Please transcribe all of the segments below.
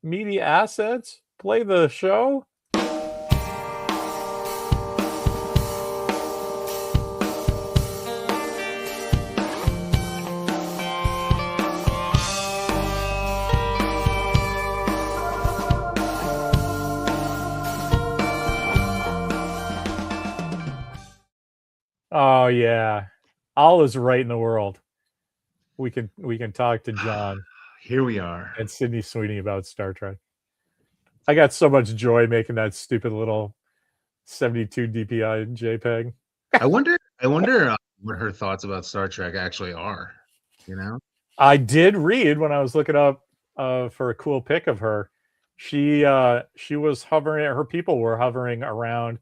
media assets, play the show. Oh yeah, all is right in the world. We can talk to John Here we are. and Sydney Sweeney about Star Trek. I got so much joy making that stupid little 72 DPI JPEG. I wonder what her thoughts about Star Trek actually are. You know? I did read when I was looking up for a cool pic of her. She was hovering. Her people were hovering around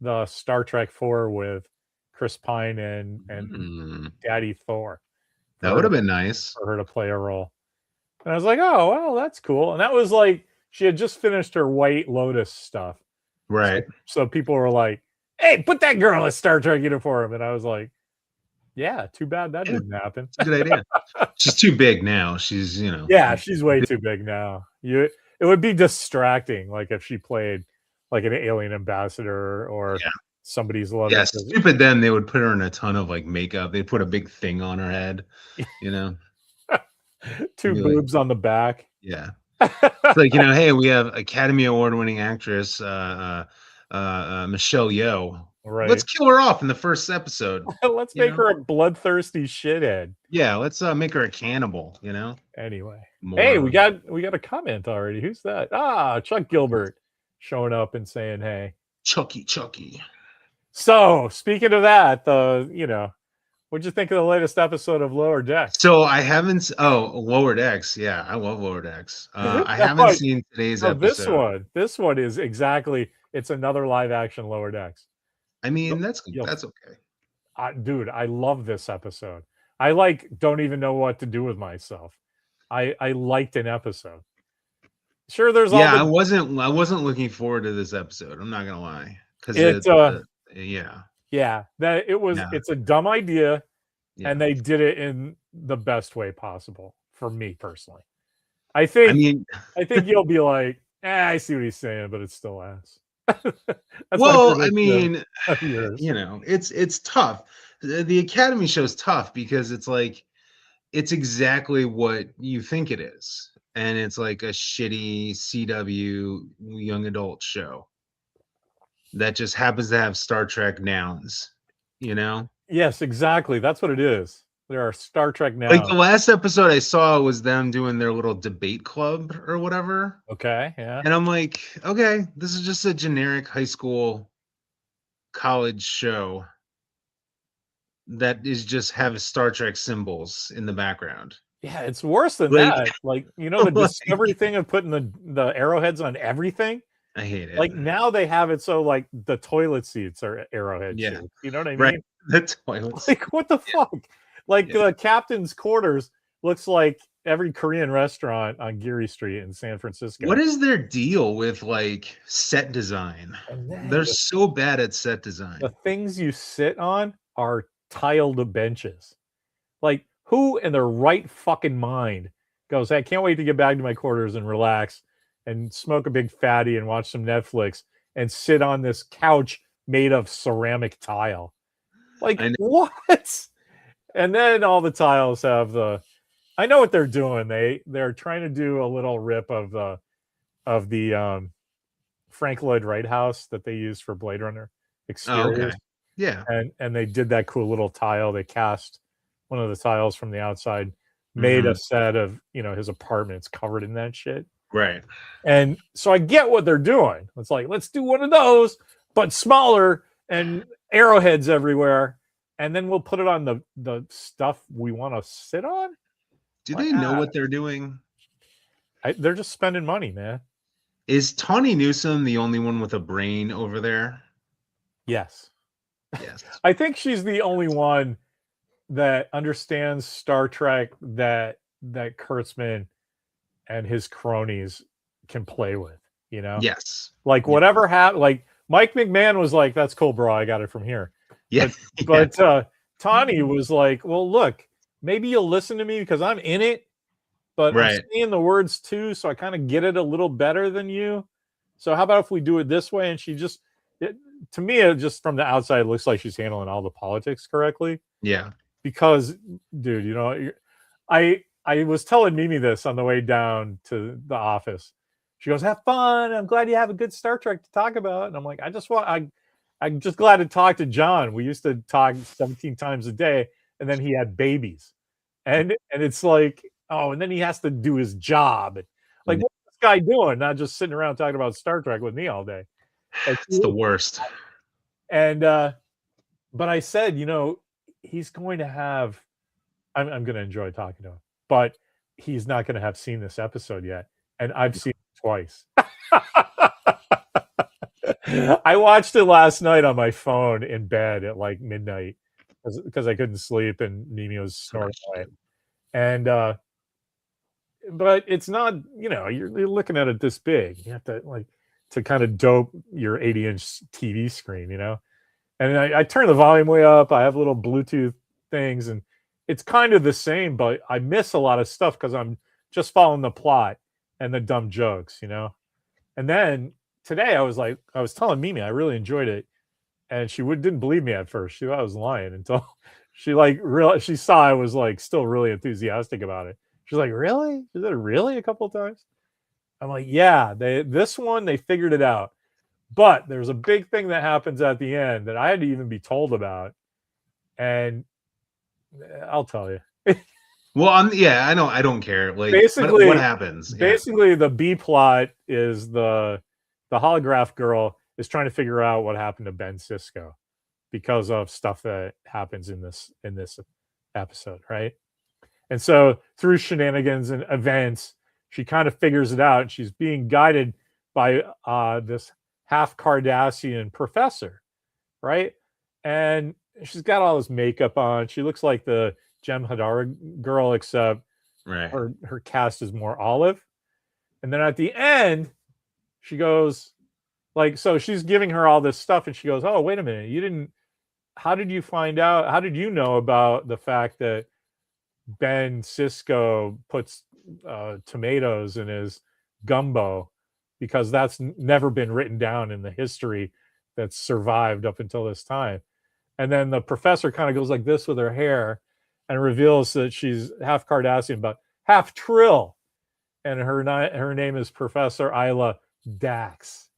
the Star Trek 4 with Chris Pine and Daddy Thor. That would have been nice for her to play a role. And I was like, oh well, that's cool. And that was like she had just finished her White Lotus stuff. Right. So people were like, hey, put that girl in a Star Trek uniform. And I was like, yeah, too bad that didn't happen. It's a good idea. She's too big now. She's, Yeah, she's way too big now. It would be distracting, like if she played like an alien ambassador or somebody's love. Yeah, stupid them. They would put her in a ton of like makeup. They put a big thing on her head, Two boobs on the back. Yeah. It's like, hey, we have Academy Award winning actress Michelle Yeoh. Right. Let's kill her off in the first episode. Let's make her a bloodthirsty shithead. Yeah, let's make her a cannibal, Anyway. Hey, we got a comment already. Who's that? Chuck Gilbert showing up and saying, hey. Chucky. So, speaking of that, what'd you think of the latest episode of Lower Decks? So I haven't. Lower Decks. Yeah, I love Lower Decks. I haven't seen today's episode. This one is exactly. It's another live action Lower Decks. I mean, that's okay. Dude, I love this episode. I don't even know what to do with myself. I liked an episode. Sure, there's I wasn't looking forward to this episode. I'm not gonna lie, because it's a dumb idea, and they did it in the best way possible for me personally. I think you'll be like, I see what he's saying, but it's still ass. Well, I mean, it's tough. The Academy show's tough because it's like it's exactly what you think it is, and it's like a shitty CW young adult show that just happens to have Star Trek nouns, Yes, exactly. That's what it is. There are Star Trek nouns. Like the last episode I saw was them doing their little debate club or whatever. Okay, yeah. And I'm like, okay, this is just a generic high school college show that is just have Star Trek symbols in the background. Yeah, it's worse than that. Like, the Discovery thing of putting the arrowheads on everything. I hate it. Like now they have it so like the toilet seats are arrowhead shaped. You know what I mean? Right. The toilets. Like what the fuck? Like the captain's quarters looks like every Korean restaurant on Geary Street in San Francisco. What is their deal with like set design? They're so bad at set design. The things you sit on are tiled benches. Like who in their right fucking mind goes, hey, I can't wait to get back to my quarters and relax and smoke a big fatty and watch some Netflix and sit on this couch made of ceramic tile. Like what? And then all the tiles have I know what they're doing. They're trying to do a little rip of the Frank Lloyd Wright house that they used for Blade Runner exteriors. Okay. Yeah. And they did that cool little tile. They cast one of the tiles from the outside, made a set of, his apartment's covered in that shit. Right. And so I get what they're doing. It's like, let's do one of those, but smaller and arrowheads everywhere. And then we'll put it on the stuff we want to sit on. Do they know what they're doing? They're just spending money, man. Is Tawny Newsome the only one with a brain over there? Yes. Yes. I think she's the only one that understands Star Trek that Kurtzman and his cronies can play with, Yes. Like whatever happened, like Mike McMahon was like, that's cool, bro. I got it from here. Yeah. But Tawny was like, well, look, maybe you'll listen to me because I'm in it. but I'm Right. saying the words too, so I kind of get it a little better than you. So how about if we do it this way? And she just, to me, it just from the outside looks like she's handling all the politics correctly. Yeah. Because, dude, you know, I was telling Mimi this on the way down to the office. She goes, "Have fun. I'm glad you have a good Star Trek to talk about." And I'm like, I'm just glad to talk to John. We used to talk 17 times a day, and then he had babies, and it's like, oh, and then he has to do his job. Like, what's this guy doing? Not just sitting around talking about Star Trek with me all day. It's the worst. And but I said, you know, he's going to have. I'm going to enjoy talking to him, but he's not going to have seen this episode yet, and I've seen it twice. I watched it last night on my phone in bed at like midnight because I couldn't sleep and Mimi was snoring away. And but it's not, you know, you're looking at it this big. You have to like to kind of dope your 80-inch TV screen, you know. And I turn the volume way up. I have little Bluetooth things, and it's kind of the same, but I miss a lot of stuff because I'm just following the plot and the dumb jokes, you know. And then today I was telling Mimi I really enjoyed it, and she didn't believe me at first. She thought I was lying until she she saw I was like still really enthusiastic about it. She's like, "Really? Is it really?" A couple of times. I'm like, "Yeah, this one they figured it out." But there's a big thing that happens at the end that I had to even be told about, and I'll tell you. Well, I don't care. Like, basically, what happens? Basically, the B plot is the holograph girl is trying to figure out what happened to Ben Sisko because of stuff that happens in this episode, right? And so through shenanigans and events, she kind of figures it out, and she's being guided by this half Cardassian professor, right? And she's got all this makeup on. She looks like the Jem Hadar girl, except her cast is more olive. And then at the end, she goes, like, so she's giving her all this stuff, and she goes, "Oh, wait a minute, how did you find out? How did you know about the fact that Ben Sisko puts tomatoes in his gumbo? Because that's never been written down in the history that's survived up until this time." And then the professor kind of goes like this with her hair and reveals that she's half Cardassian, but half Trill. And her name is Professor Isla Dax.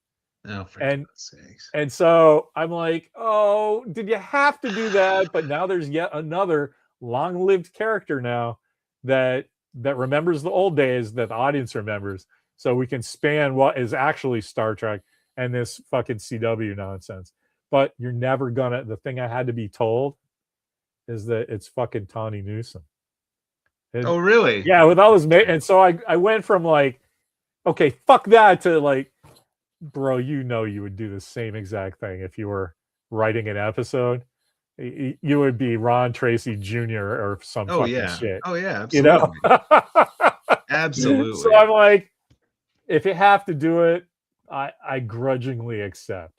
Oh, for God's sakes. And so I'm like, oh, did you have to do that? But now there's yet another long-lived character now that remembers the old days, that the audience remembers. So we can span what is actually Star Trek and this fucking CW nonsense. But you're never gonna. The thing I had to be told is that it's fucking Tawny Newsome. Oh, really? Yeah, with all his and so I went from like, okay, fuck that, to like, bro, you know, you would do the same exact thing if you were writing an episode. You would be Ron Tracy Jr. or some fucking shit. Oh yeah, absolutely. You know? Absolutely. So I'm like, if you have to do it, I grudgingly accept.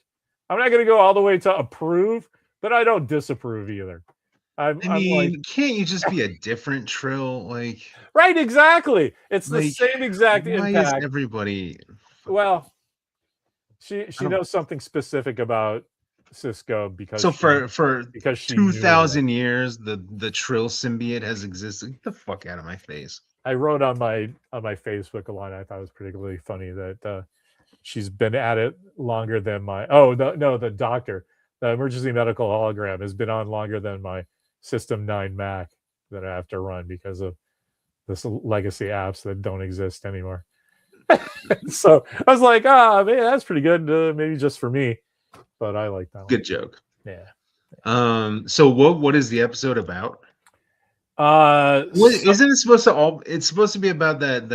I'm not going to go all the way to approve, but I don't disapprove either. I mean, like, can't you just be a different Trill? Like, right, exactly. It's the same exact why impact. Is everybody? Well, she knows something specific about Sisko because because 2,000 years the Trill symbiote has existed. Get the fuck out of my face. I wrote on my Facebook a line I thought was particularly funny, that she's been at it longer than the doctor, the emergency medical hologram, has been on longer than my System 9 Mac that I have to run because of this legacy apps that don't exist anymore. So I was like, man, that's pretty good. Maybe just for me, but I like that one. Good joke. Yeah. So what is the episode about? Isn't it supposed to it's supposed to be about that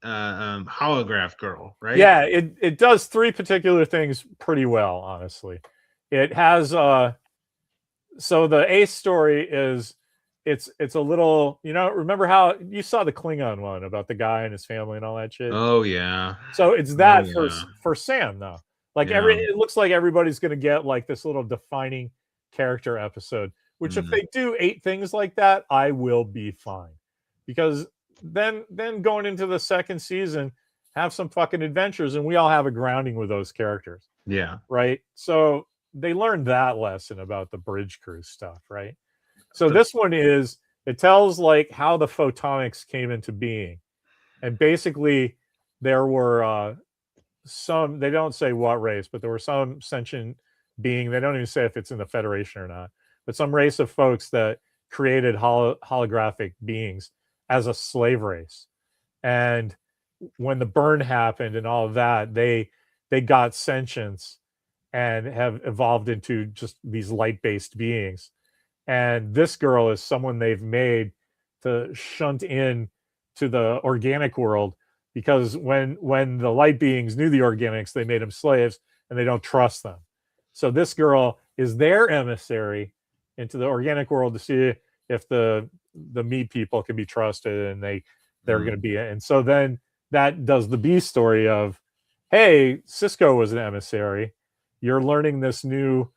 holograph girl, right? Yeah, it does three particular things pretty well, honestly. It has so the A story is it's a little, you know, remember how you saw the Klingon one about the guy and his family and all that shit? Oh yeah. So it's that for Sam though. Like it looks like everybody's gonna get like this little defining character episode. Which if they do 8 things like that, I will be fine. Because then going into the second season, have some fucking adventures, and we all have a grounding with those characters. Yeah. Right. So they learned that lesson about the bridge crew stuff, right? So this one is, it tells like how the photonics came into being. And basically there were some, they don't say what race, but there were some sentient being, they don't even say if it's in the Federation or not, but some race of folks that created holographic beings as a slave race. And when the burn happened and all of that, they got sentience and have evolved into just these light-based beings. And this girl is someone they've made to shunt in to the organic world, because when the light beings knew the organics, they made them slaves and they don't trust them. So this girl is their emissary into the organic world to see if the meat people can be trusted, and they're going to be it. And so then that does the B story of, hey, Cisco was an emissary. You're learning this new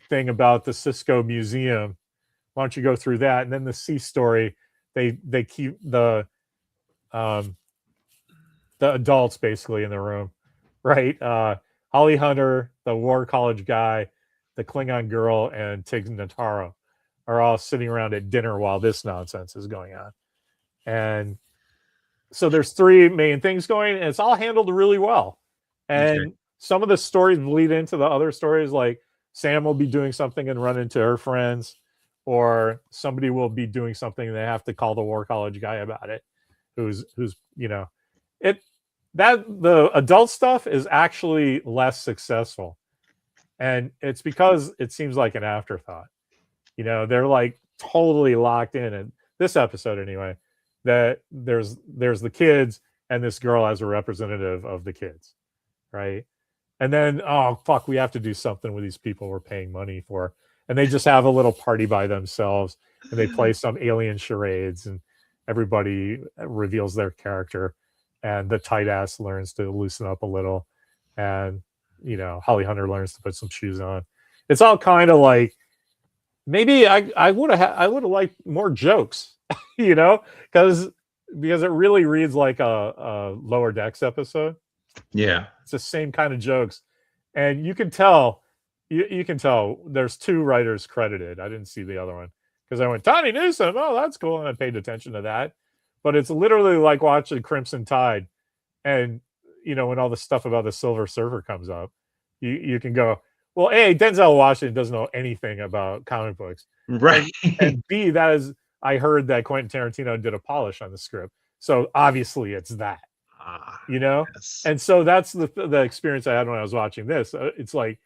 thing about the Cisco Museum. Why don't you go through that? And then the C story, they keep the adults basically in the room, right? Holly Hunter, the War College guy, the Klingon girl, and Tig Notaro are all sitting around at dinner while this nonsense is going on. And so there's three main things going, and it's all handled really well. And some of the stories lead into the other stories, like Sam will be doing something and run into her friends, or somebody will be doing something and they have to call the War College guy about it, who's that the adult stuff is actually less successful. And it's because it seems like an afterthought. They're like totally locked in. And this episode anyway, that there's the kids and this girl as a representative of the kids, right? And then, oh fuck, we have to do something with these people we're paying money for. And they just have a little party by themselves, and they play some alien charades, and everybody reveals their character, and the tight ass learns to loosen up a little, and Holly Hunter learns to put some shoes on. It's all kind of like, maybe I would have liked more jokes, because it really reads like a Lower Decks episode. Yeah, it's the same kind of jokes, and you can tell there's two writers credited. I didn't see the other one because I went, Tawny Newsome, oh that's cool, and I paid attention to that. But it's literally like watching Crimson Tide, and when all the stuff about the Silver Surfer comes up, you can go, well, A, Denzel Washington doesn't know anything about comic books, right? And B, that is, I heard that Quentin Tarantino did a polish on the script, so obviously it's that. Yes. And so that's the experience I had when I was watching this. It's like,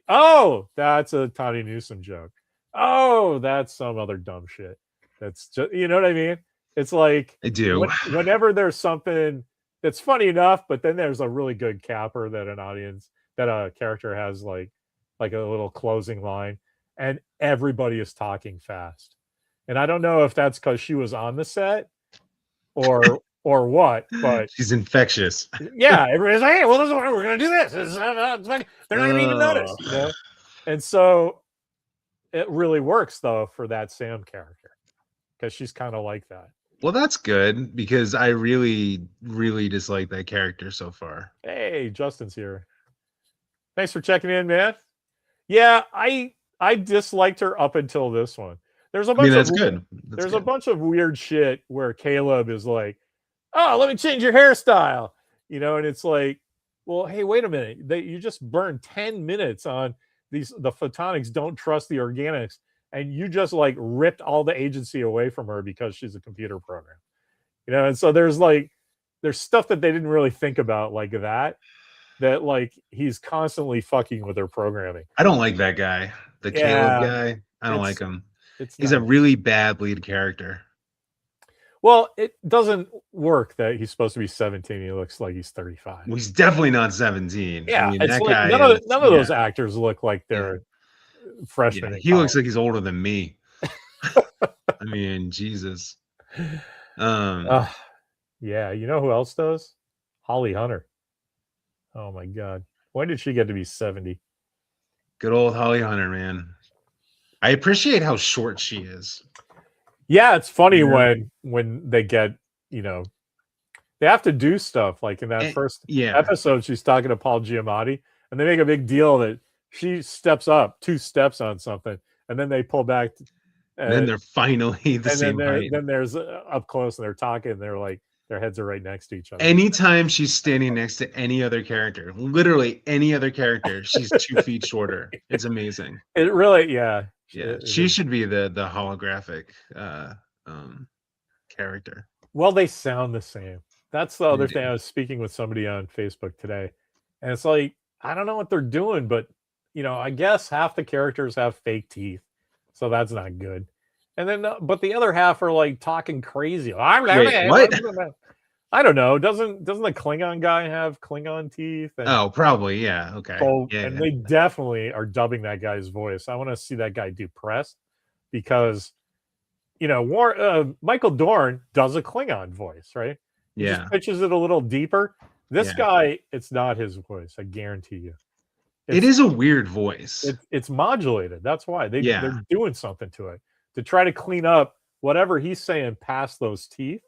oh, that's a Tawny Newsome joke. Oh, that's some other dumb shit. That's just, you know what I mean? It's like, I do. Whenever there's something that's funny enough, but then there's a really good capper that a character has like a little closing line, and everybody is talking fast. And I don't know if that's because she was on the set or what, but she's infectious. Yeah, everybody's like, hey, well, this is what we're gonna do. This they're not gonna even notice, And so it really works though for that Sam character, because she's kind of like that. Well, that's good, because I really, really dislike that character so far. Hey, Justin's here. Thanks for checking in, man. Yeah, I disliked her up until this one. There's a bunch there's a bunch of weird shit where Caleb is like, oh, let me change your hairstyle, and it's like, well, hey, wait a minute. You just burned 10 minutes on the photonics don't trust the organics, and you just like ripped all the agency away from her because she's a computer program, and so there's stuff that they didn't really think about like that like he's constantly fucking with her programming. I don't like that guy. The Caleb guy. I don't like him. He's a really bad lead character. Well, it doesn't work that he's supposed to be 17. He looks like he's 35. Well, he's definitely not 17. Yeah, I mean, that guy none of those actors look like they're freshmen. Yeah, he looks like he's older than me. I mean, Jesus. Yeah, you know who else does? Holly Hunter. Oh my God, when did she get to be 70? Good old Holly Hunter, man. I appreciate how short she is. Yeah, it's funny when they get you know, they have to do stuff like in that first episode. She's talking to Paul Giamatti, and they make a big deal that she steps up 2 steps on something, and then they pull back. And then they're finally the same height. Then there's up close, and they're talking. And they're like their heads are right next to each other. Anytime she's standing next to any other character, literally any other character, she's 2 feet shorter. It's amazing. It really, yeah. She should be the holographic character. Well, they sound the same. That's the other thing. I was speaking with somebody on Facebook today, and it's like, I don't know what they're doing, but I guess half the characters have fake teeth, so that's not good. And then, but the other half are like talking crazy. Wait, what? I don't know. Doesn't the Klingon guy have Klingon teeth? Oh, probably. Yeah. Okay. So, and they definitely are dubbing that guy's voice. I want to see that guy do press, because Michael Dorn does a Klingon voice, right? He just pitches it a little deeper. This guy, it's not his voice. I guarantee you. It is a weird voice. It's modulated. That's why they're doing something to it to try to clean up whatever he's saying past those teeth.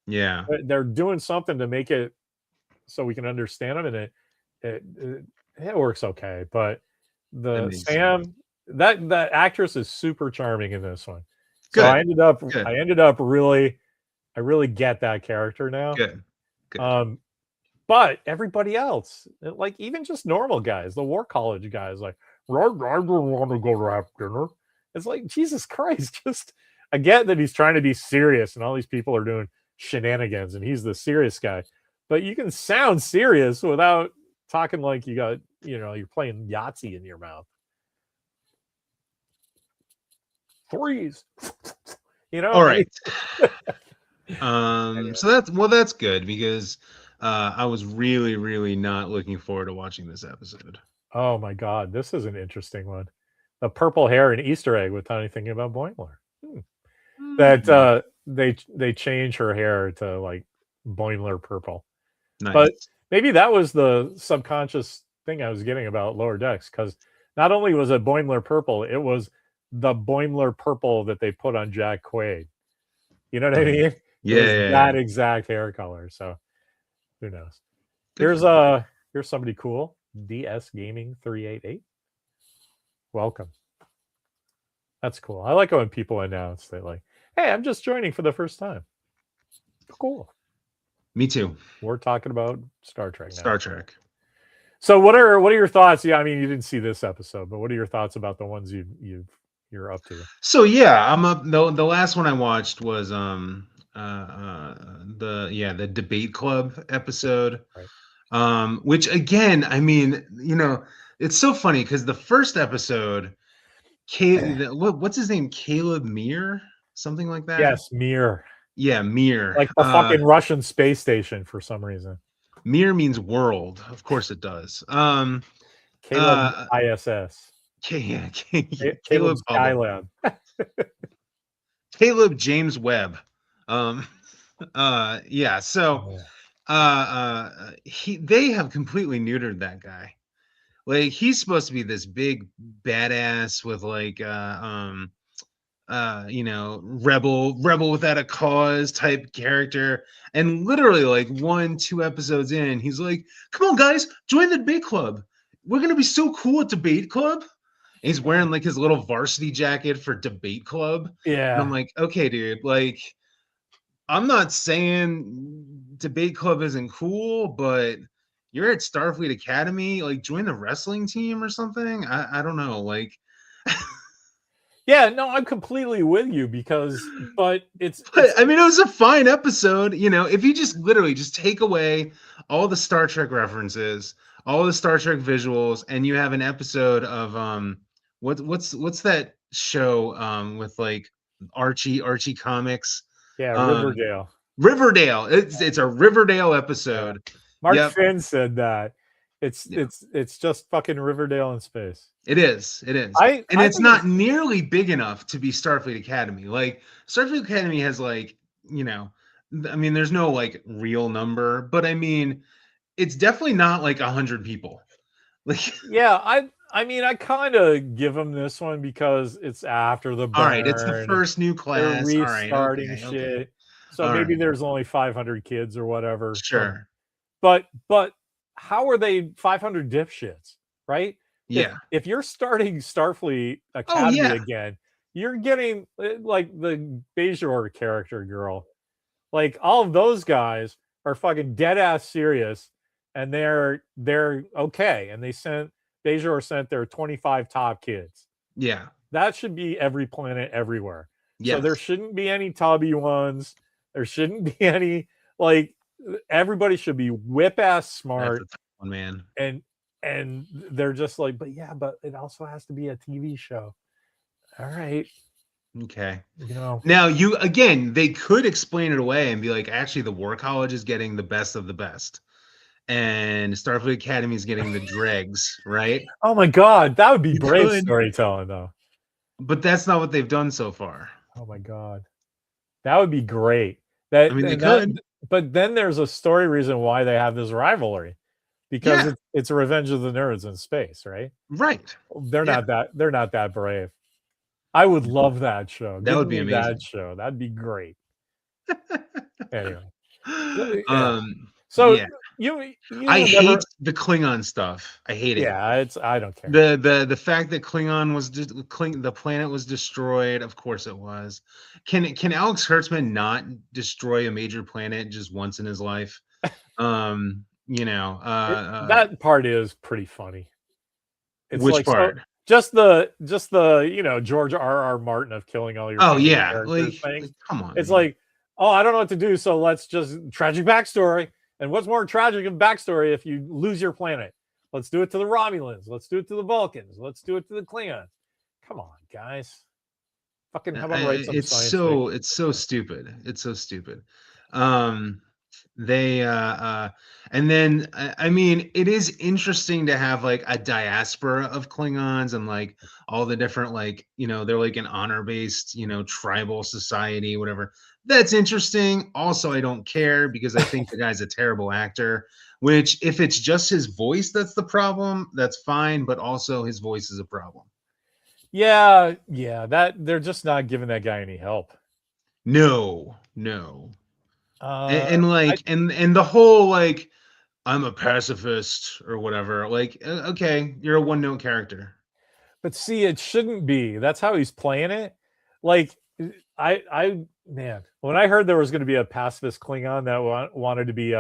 Yeah, they're doing something to make it so we can understand him, and it works okay. But Sam, that actress is super charming in this one. Good. So I ended up really, I really get that character now. Good. But everybody else, like even just normal guys, the War College guys, like, I don't want to go to have dinner. It's like, Jesus Christ, just, I get that he's trying to be serious and all these people are doing shenanigans and he's the serious guy, but you can sound serious without talking like you got, you're playing Yahtzee in your mouth. Threes. All right. So that's good, because I was really, really not looking forward to watching this episode. Oh my God, this is an interesting one. The purple hair and Easter egg with Tiny thinking about Boimler. That they change her hair to like Boimler purple. Nice. But maybe that was the subconscious thing I was getting about Lower Decks, because not only was it Boimler purple, it was the Boimler purple that they put on Jack Quaid. You know what I mean? That exact hair color. So who knows? Here's somebody cool. DS Gaming 388. Welcome. That's cool. I like it when people announce that, like, hey, I'm just joining for the first time. Cool. Me too. We're talking about Star Trek now. Star Trek. So what are your thoughts? Yeah, I mean, you didn't see this episode, but what are your thoughts about the ones you're up to? So yeah, I'm up. The last one I watched was the debate club episode. Right. Which again, I mean, it's so funny because the first episode, what's his name? Caleb Mir, something like that. Yes, Mir. Yeah, Mir. Like the fucking Russian space station for some reason. Mir means world. Of course it does. Caleb ISS. Caleb Skylab. Caleb James Webb. So they have completely neutered that guy. Like, he's supposed to be this big badass with like rebel without a cause type character, and literally like 1-2 episodes in, he's like, come on guys, join the debate club, we're gonna be so cool at debate club. And he's wearing like his little varsity jacket for debate club. And I'm like, okay dude, like, I'm not saying debate club isn't cool, but you're at Starfleet Academy, like join the wrestling team or something. I don't know, like. Yeah, no, I'm completely with you but I mean, it was a fine episode, if you just literally just take away all the Star Trek references, all the Star Trek visuals, and you have an episode of what's that show with like Archie comics? Riverdale. Riverdale. It's a Riverdale episode. Yeah. Mark Finn said that. It's just fucking Riverdale in space. It is. It's not nearly big enough to be Starfleet Academy. Like, Starfleet Academy has like, I mean, there's no like real number, but I mean, it's definitely not like 100 people. Like, yeah, I mean, I kind of give them this one because it's after the burn. All right, it's the first new class. They're restarting shit. So maybe there's only 500 kids or whatever. Sure. But how are they 500 dipshits, right? Yeah. If you're starting Starfleet Academy again, you're getting like the Bajor character girl. Like all of those guys are fucking dead ass serious, and they're okay. And Bajor sent their 25 top kids. Yeah. That should be every planet everywhere. Yes. So there shouldn't be any tubby ones. There shouldn't be any, like, everybody should be whip ass smart. That's a tough one, man. And they're just like, but it also has to be a TV show. All right. Okay. You know. Now they could explain it away and be like, actually, the War College is getting the best of the best, and Starfleet Academy is getting the dregs, right? Oh my God, that would be brave storytelling, though. But that's not what they've done so far. Oh my God, that would be great. They could. But then there's a story reason why they have this rivalry, because it's Revenge of the Nerds in space, right? Right. They're not that brave. I would love that show. That would be amazing. That show. That'd be great. Anyway. I hate the Klingon stuff. I hate it. Yeah, I don't care. The fact that the planet was destroyed. Of course it was. Can Alex Kurtzman not destroy a major planet just once in his life? That part is pretty funny. It's which part? So, just the George R.R. Martin of killing all your like come on. It's like, oh, I don't know what to do, so let's just tragic backstory. And what's more tragic than backstory if you lose your planet? Let's do it to the Romulans. Let's do it to the Vulcans. Let's do it to the Klingons. Come on, guys. Fucking how about write some it's science so fiction? It's so stupid. It's so stupid. They and then I mean, it is interesting to have like a diaspora of Klingons and like all the different, like, they're like an honor-based, tribal society, whatever. That's interesting. Also, I don't care because I think the guy's a terrible actor, which if it's just his voice that's the problem, that's fine, but also his voice is a problem. Yeah, that they're just not giving that guy any help. No. And the whole like, I'm a pacifist or whatever, like, okay, you're a one-note character. But see, it shouldn't be. That's how he's playing it. Like, man, when I heard there was going to be a pacifist Klingon that wanted to be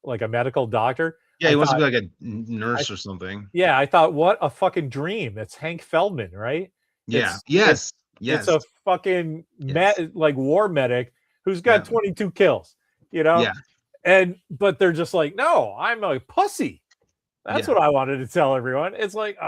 like a medical doctor. Yeah, he wants to be like a nurse or something. Yeah, I thought, what a fucking dream. It's Hank Feldman, right? Yeah. Yes. It's a fucking like war medic who's got 22 kills, Yeah. But they're just like, no, I'm a pussy. That's what I wanted to tell everyone. It's like,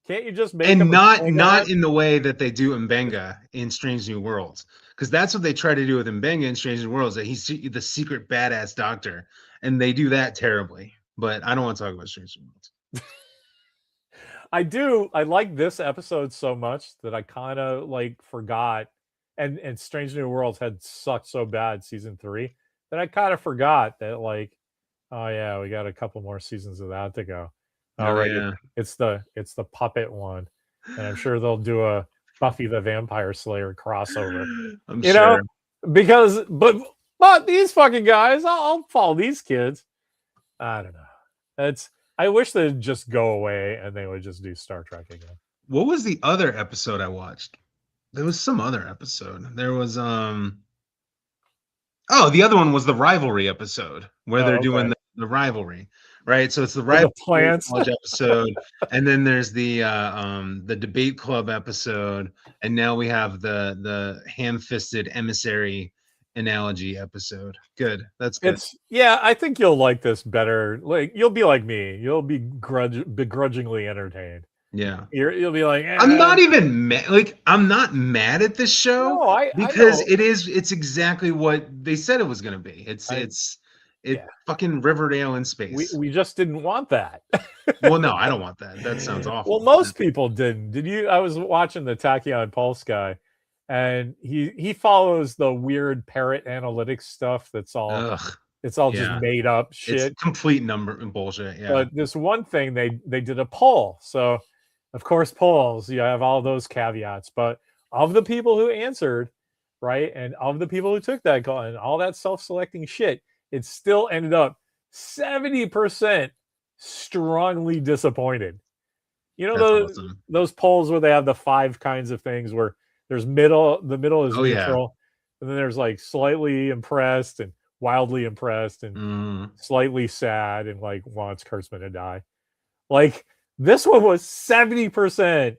can't you just make him not in the way that they do Mbenga in Strange New Worlds? Because that's what they try to do with Mbenga in Strange New Worlds, that he's the secret badass doctor, and they do that terribly. But I don't want to talk about Strange New Worlds. I like this episode so much that I kind of like forgot, and Strange New Worlds had sucked so bad season 3 that I kind of forgot that, like, oh yeah, we got a couple more seasons of that to go. All right, it's the puppet one, and I'm sure they'll do a Buffy the Vampire Slayer crossover. I'm sure. Because but these fucking guys, I'll follow these kids. I don't know. I wish they'd just go away and they would just do Star Trek again. What was the other episode I watched? There was some other episode. There was the other one was the rivalry episode where they're doing the rivalry, right? So it's the rivalry plants episode, and then there's the debate club episode, and now we have the ham-fisted emissary analogy episode. Good. That's good. I think you'll like this better. Like, you'll be like me. You'll be begrudgingly entertained. Yeah. You'll be like, I'm not even I'm not mad at this show because it's exactly what they said it was going to be. It's fucking Riverdale in space. We just didn't want that. Well, no, I don't want that. That sounds awful. Well, most people didn't. Did you? I was watching the Tachyon Pulse guy, and he follows the weird parrot analytics stuff. That's all. It's all just made up shit. It's complete number and bullshit. Yeah. But this one thing they did a poll. So, of course, polls, you have all those caveats. But of the people who answered, right? And of the people who took that call and all that self-selecting shit, it still ended up 70% strongly disappointed. You know, That's awesome. those polls where they have the 5 kinds of things where there's the middle is neutral, and then there's like slightly impressed and wildly impressed and slightly sad and like wants Kurtzman to die. Like this one was 70%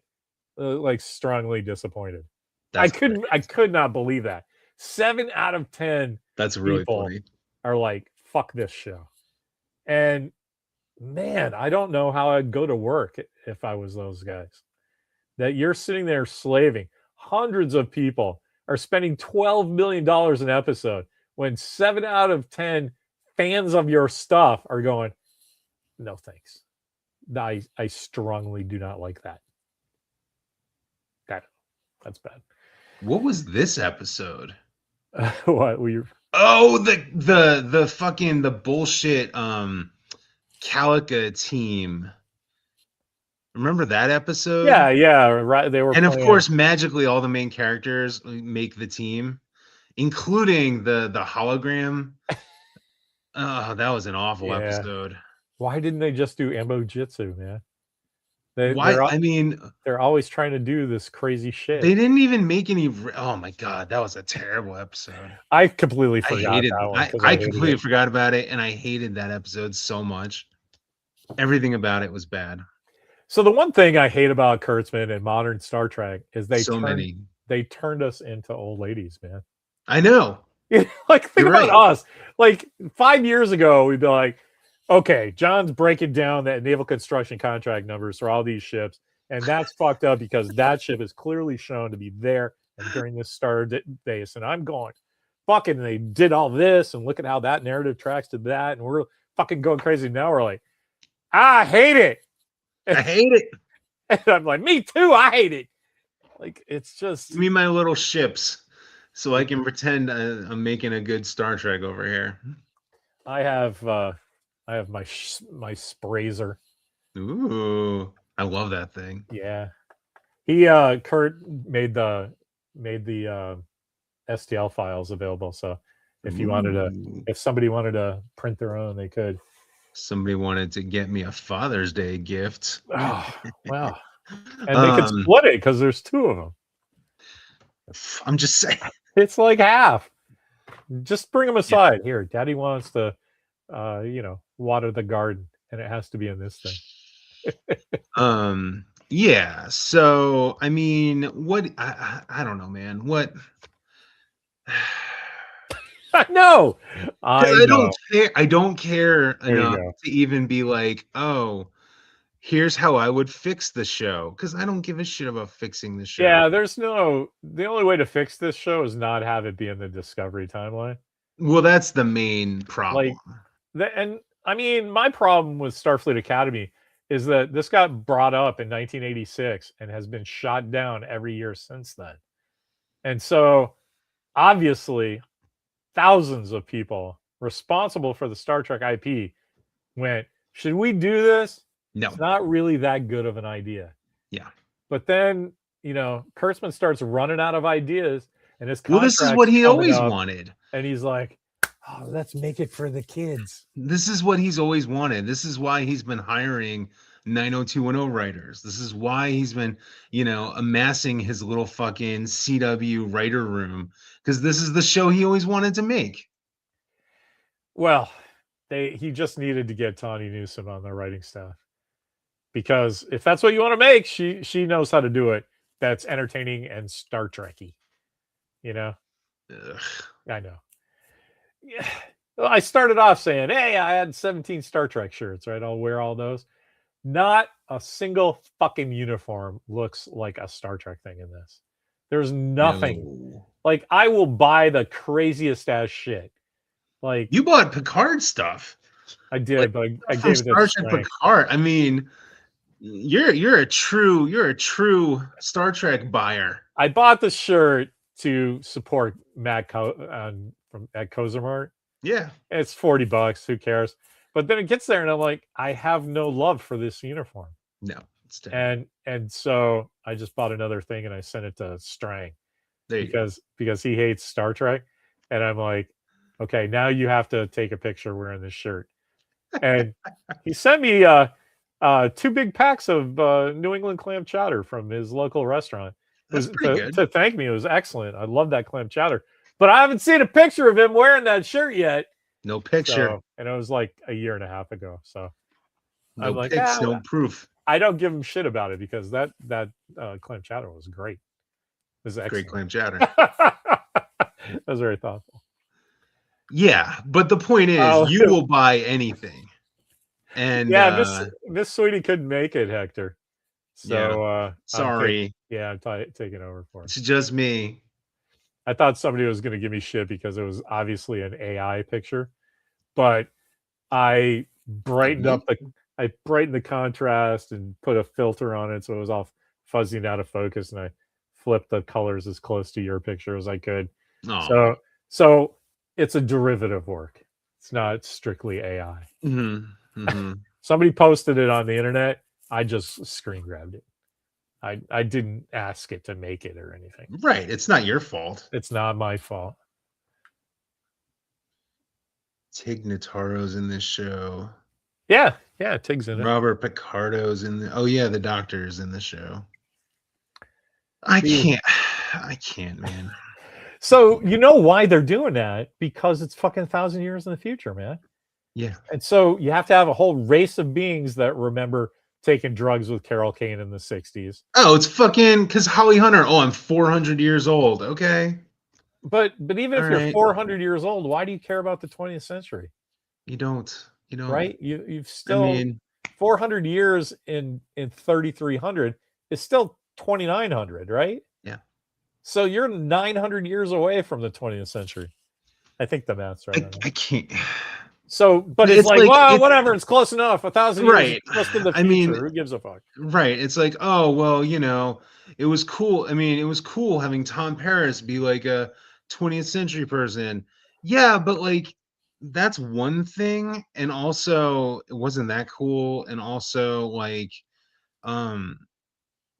like strongly disappointed. I could not believe that. 7 out of 10 That's really people funny. Are like, fuck this show. And man, I don't know how I'd go to work if I was those guys. That you're sitting there slaving. Hundreds of people are spending $12 million an episode when 7 out of 10 fans of your stuff are going, no thanks. I strongly do not like that. That's bad. What was this episode? What were you? Oh, the fucking the bullshit Calica team. Remember that episode? Yeah, right. They were, and of course, magically, all the main characters make the team, including the hologram. Oh, that was an awful episode. Why didn't they just do Ambo Jitsu, man? I mean, they're always trying to do this crazy shit. They didn't even make any. Oh my god, that was a terrible episode. I completely forgot that one. I completely forgot about it, and I hated that episode so much. Everything about it was bad. So the one thing I hate about Kurtzman and modern Star Trek is they turned us into old ladies, man. I know. Like think about us. Like 5 years ago, we'd be like, okay, John's breaking down that naval construction contract numbers for all these ships, and that's fucked up because that ship is clearly shown to be there and during this star base. And I'm going, fucking, they did all this, and look at how that narrative tracks to that, and we're fucking going crazy. Now we're like, I hate it. I hate it. And I'm like, me too. I hate it. Like, it's just. Give me my little ships so I can pretend I'm making a good Star Trek over here. I have my Sprazer. Ooh, I love that thing. Yeah, he Kurt made the STL files available. So if you wanted to, if somebody wanted to print their own, they could. Somebody wanted to get me a Father's Day gift. Oh, wow. And they could split it because there's 2 of them. I'm just saying. It's like half. Just bring them aside. Yeah. Here, Daddy wants to, water the garden, and it has to be in this thing. Yeah. So, I mean, what? I don't know, man. What? No, I don't care. I don't care enough to even be like, oh, here's how I would fix the show, because I don't give a shit about fixing the show. Yeah, the only way to fix this show is not have it be in the Discovery timeline. Well, that's the main problem. And I mean, my problem with Starfleet Academy is that this got brought up in 1986 and has been shot down every year since then. And so, obviously, thousands of people responsible for the Star Trek IP went, should we do this? No. It's not really that good of an idea. Yeah. But then, Kurtzman starts running out of ideas, and his contract this is what he always wanted. And he's like, oh, let's make it for the kids. This is what he's always wanted. This is why he's been hiring 90210 writers. This is why he's been, amassing his little fucking CW writer room, because this is the show he always wanted to make. Well, he just needed to get Tawny Newsome on the writing staff, because if that's what you want to make, she knows how to do it. That's entertaining and Star Trek-y, Ugh. I know. Yeah. Well, I started off saying, hey, I had 17 Star Trek shirts, right? I'll wear all those. Not a single fucking uniform looks like a Star Trek thing in this. There's nothing. No. Like, I will buy the craziest ass shit. Like, you bought Picard stuff. I did, but I gave it Star Trek Picard. I mean, you're a true Star Trek buyer. I bought the shirt to support Matt from at Kozermart. Yeah, it's $40. Who cares? But then it gets there, and I'm like, I have no love for this uniform. No, it's and so I just bought another thing, and I sent it to Strang, because he hates Star Trek, and I'm like, okay, now you have to take a picture wearing this shirt. And he sent me 2 big packs of New England clam chowder from his local restaurant. That's pretty good. To thank me. It was excellent. I love that clam chowder, but I haven't seen a picture of him wearing that shirt yet. No picture. So, and it was like a year and a half ago. So no I'm like, pics, no proof. I don't give him shit about it because that clam chowder was great. It was excellent. Great clam chowder. That was very thoughtful. Yeah, but the point is, you will buy anything. And yeah, Miss Sweeney couldn't make it, Hector. So sorry. I'm taking over for it. It's just me. I thought somebody was going to give me shit because it was obviously an AI picture, but I brightened up the contrast and put a filter on it so it was all fuzzy and out of focus, and I flipped the colors as close to your picture as I could. Oh. So it's a derivative work. It's not strictly AI. Mm-hmm. Mm-hmm. Somebody posted it on the internet. I just screen grabbed it. I didn't ask it to make it or anything. Right. It's not your fault. It's not my fault. Tig Notaro's in this show. Yeah, Tig's in it. Robert Picardo's in the. Oh yeah, the doctor's in the show. I can't, man. So you know why they're doing that? Because it's fucking 1,000 years in the future, man. Yeah. And so you have to have a whole race of beings that remember taking drugs with Carol Kane in the 60s. Oh, it's fucking because Holly Hunter. Oh, I'm 400 years old. Okay. But even if you're 400 years old, why do you care about the 20th century? You don't. Right? You've still 400 years in 3,300 is still 2,900, right? Yeah. So you're 900 years away from the 20th century. I think the math's right. I can't. So, but it's like well, whatever. It's close enough. 1,000 years. Right. Just in the future. Who gives a fuck? Right. It's like, oh well, it was cool. I mean, it was cool having Tom Paris be like a 20th century person. Yeah, but like that's one thing, and also it wasn't that cool, and also like,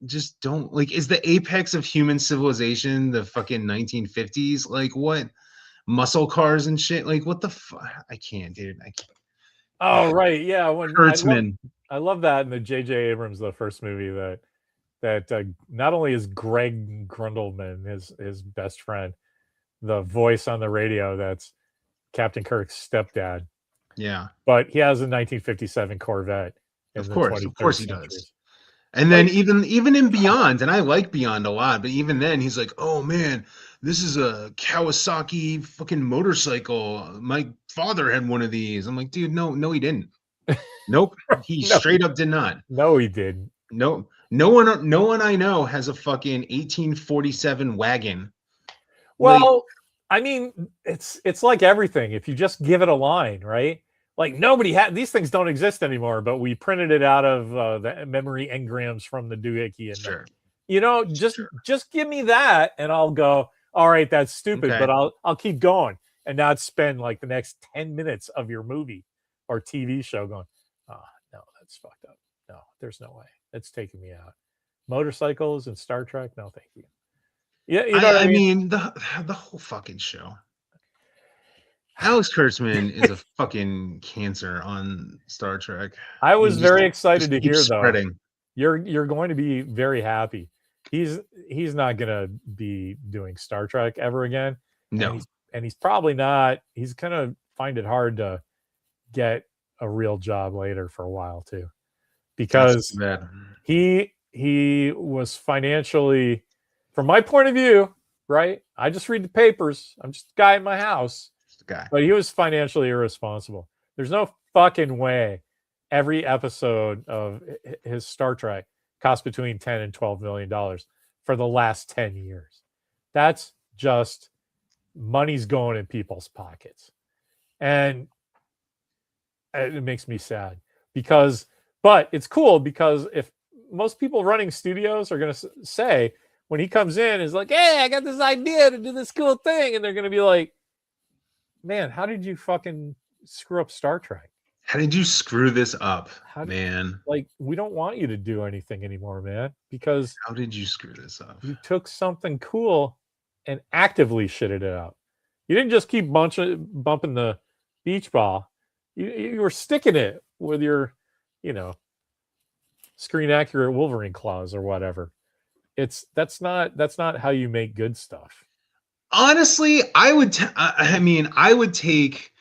just don't like. Is the apex of human civilization the fucking 1950s? Like what? Muscle cars and shit. Like what the fuck? I can't, dude. I can't. Oh right, yeah. When Kurtzman. I love that in the J.J. Abrams, the first movie that not only is Greg Grundleman his best friend, the voice on the radio that's Captain Kirk's stepdad. Yeah, but he has a 1957 Corvette. Of course he does. And then even in Beyond, and I like Beyond a lot, but even then he's like, oh man, this is a Kawasaki fucking motorcycle. My father had one of these. I'm like, dude, no, he didn't. Nope, he straight up did not. No, he did. No one I know has a fucking 1847 wagon. Well, I mean, it's like everything. If you just give it a line, right? Like nobody had these things don't exist anymore, but we printed it out of the memory engrams from the doohickey. And sure. Just give me that, and I'll go. All right, that's stupid, but I'll keep going and not spend like the next 10 minutes of your movie or TV show going. Oh, no, that's fucked up. No, there's no way. It's taking me out. Motorcycles and Star Trek. No, thank you. Yeah, you know what I mean? The whole fucking show. Alex Kurtzman is a fucking cancer on Star Trek. I was very excited to hear though. You're going to be very happy. He's not gonna be doing Star Trek ever again. No, and he's probably not. He's gonna find it hard to get a real job later for a while too, because he was financially, from my point of view, right? I just read the papers. I'm just a guy in my house. But he was financially irresponsible. There's no fucking way every episode of his Star Trek cost between $10 and $12 million for the last 10 years. That's just money's going in people's pockets. And it makes me sad but it's cool because if most people running studios are going to say, when he comes in, is like, hey, I got this idea to do this cool thing. And they're going to be like, man, how did you fucking screw up Star Trek? How did you screw this up, man? Like, we don't want you to do anything anymore, man, because how did you screw this up? You took something cool and actively shitted it out. You didn't just keep bumping the beach ball. You were sticking it with your, screen accurate Wolverine claws or whatever. That's not how you make good stuff. Honestly, I would take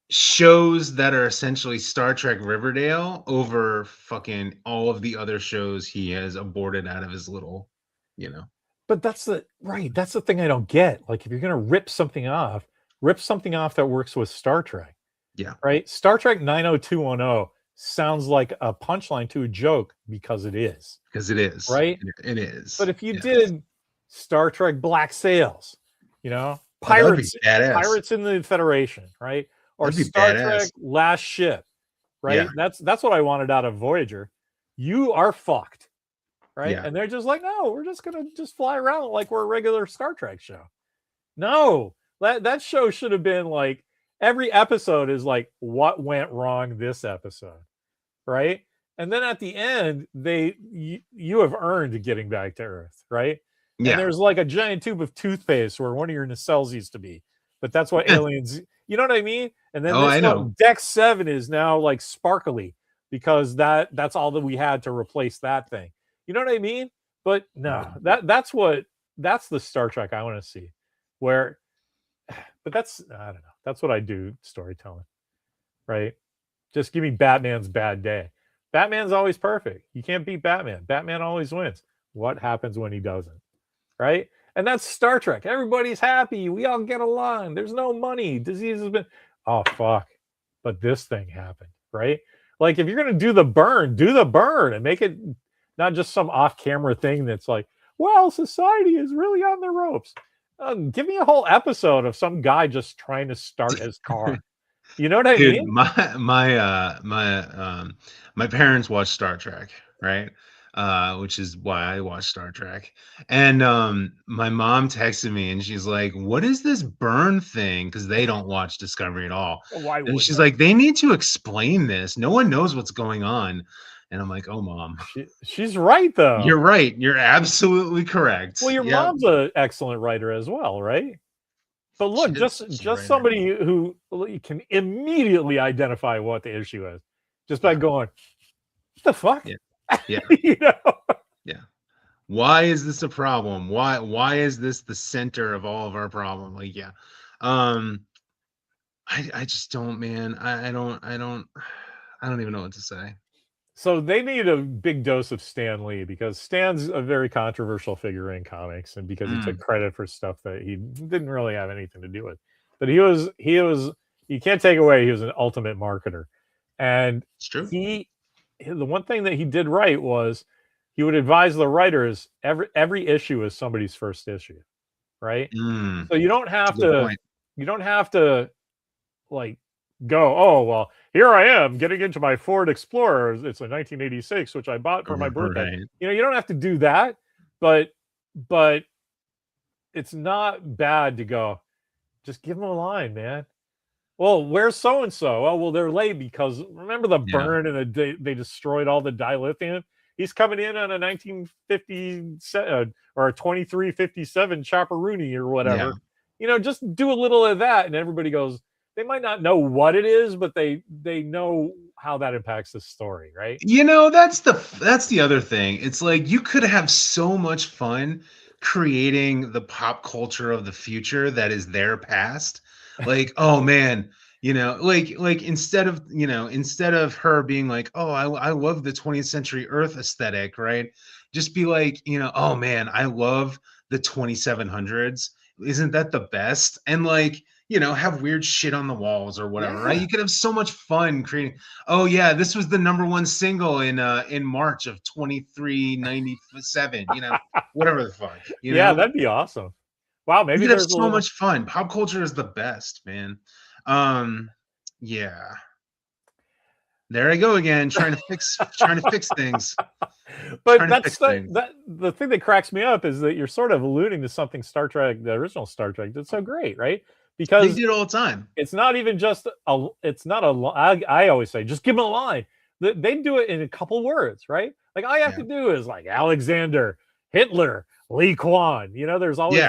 shows that are essentially Star Trek Riverdale over fucking all of the other shows he has aborted out of his little, But that's the thing I don't get. Like, if you're gonna rip something off that works with Star Trek. Yeah. Right? Star Trek 90210 sounds like a punchline to a joke because it is. Because it is. Right? It is. But if you did Star Trek Black Sails, pirates in the Federation, right? Or Star Trek Last Ship, right? Yeah. That's what I wanted out of Voyager. You are fucked, right? Yeah. And they're just like, no, we're just gonna fly around like we're a regular Star Trek show. No, that show should have been like, every episode is like, what went wrong this episode, right? And then at the end, you have earned getting back to Earth, right? Yeah. And there's like a giant tube of toothpaste where one of your nacelles used to be, but that's what aliens, you know what I mean? And then I know. Deck 7 is now like sparkly because that's all that we had to replace that thing. You know what I mean? But no, that's the Star Trek I want to see. But that's, I don't know. That's what I do, storytelling, right? Just give me Batman's bad day. Batman's always perfect. You can't beat Batman. Batman always wins. What happens when he doesn't, right? And that's Star Trek. Everybody's happy. We all get along. There's no money. Disease has been, oh, fuck. But this thing happened, right? Like, if you're going to do the burn and make it not just some off-camera thing that's like, well, society is really on the ropes. Give me a whole episode of some guy just trying to start his car. You know what I mean? My parents watch Star Trek, right? Which is why I watch Star Trek. And my mom texted me and she's like, "What is this burn thing?" Because they don't watch Discovery at all. Why and she's like, "They need to explain this. No one knows what's going on." And I'm like, "Oh, Mom, she's right though. You're right. You're absolutely correct." Well, your mom's an excellent writer as well, right? But look, just somebody who can immediately identify what the issue is, just by going, "What the fuck?" Yeah. Yeah. Why is this a problem? Why is this the center of all of our problem? Like, I just don't, man. I don't even know what to say. So they need a big dose of Stan Lee, because Stan's a very controversial figure in comics, and because he took credit for stuff that he didn't really have anything to do with. But he was you can't take away, he was an ultimate marketer. And it's true. The one thing that he did right was he would advise the writers every issue is somebody's first issue, right? So you don't have to like go, oh, well, here I am getting into my Ford Explorer. It's a 1986, which I bought for my birthday. Right. You don't have to do that, but it's not bad to go, just give them a line, man. Well, where's so-and-so? Oh, well, they're late because remember the burn and they destroyed all the dilithium? He's coming in on a 1957 or a 2357 Chopper-Rooney or whatever. Just do a little of that, and everybody goes, they might not know what it is, but they know how that impacts the story, right? That's the other thing. It's like you could have so much fun creating the pop culture of the future that is their past. Like, oh man, like instead of her being like, oh, I love the 20th century Earth aesthetic, right? Just be like, oh man, I love the 2700s. Isn't that the best? And like, have weird shit on the walls or whatever, right? You could have so much fun creating. Oh yeah, this was the #1 single in March of 2397. Whatever the fuck. Yeah, that'd be awesome. Wow, maybe there's so much fun. Pop culture is the best, man. Yeah. There I go again, trying to fix things. But that's the thing that cracks me up is that you're sort of alluding to something Star Trek, the original Star Trek, that's so great, right? Because they did all the time. It's not even just I always say, just give them a line. They do it in a couple words, right? Like all you have to do is like Alexander, Hitler, Lee Kwan. There's always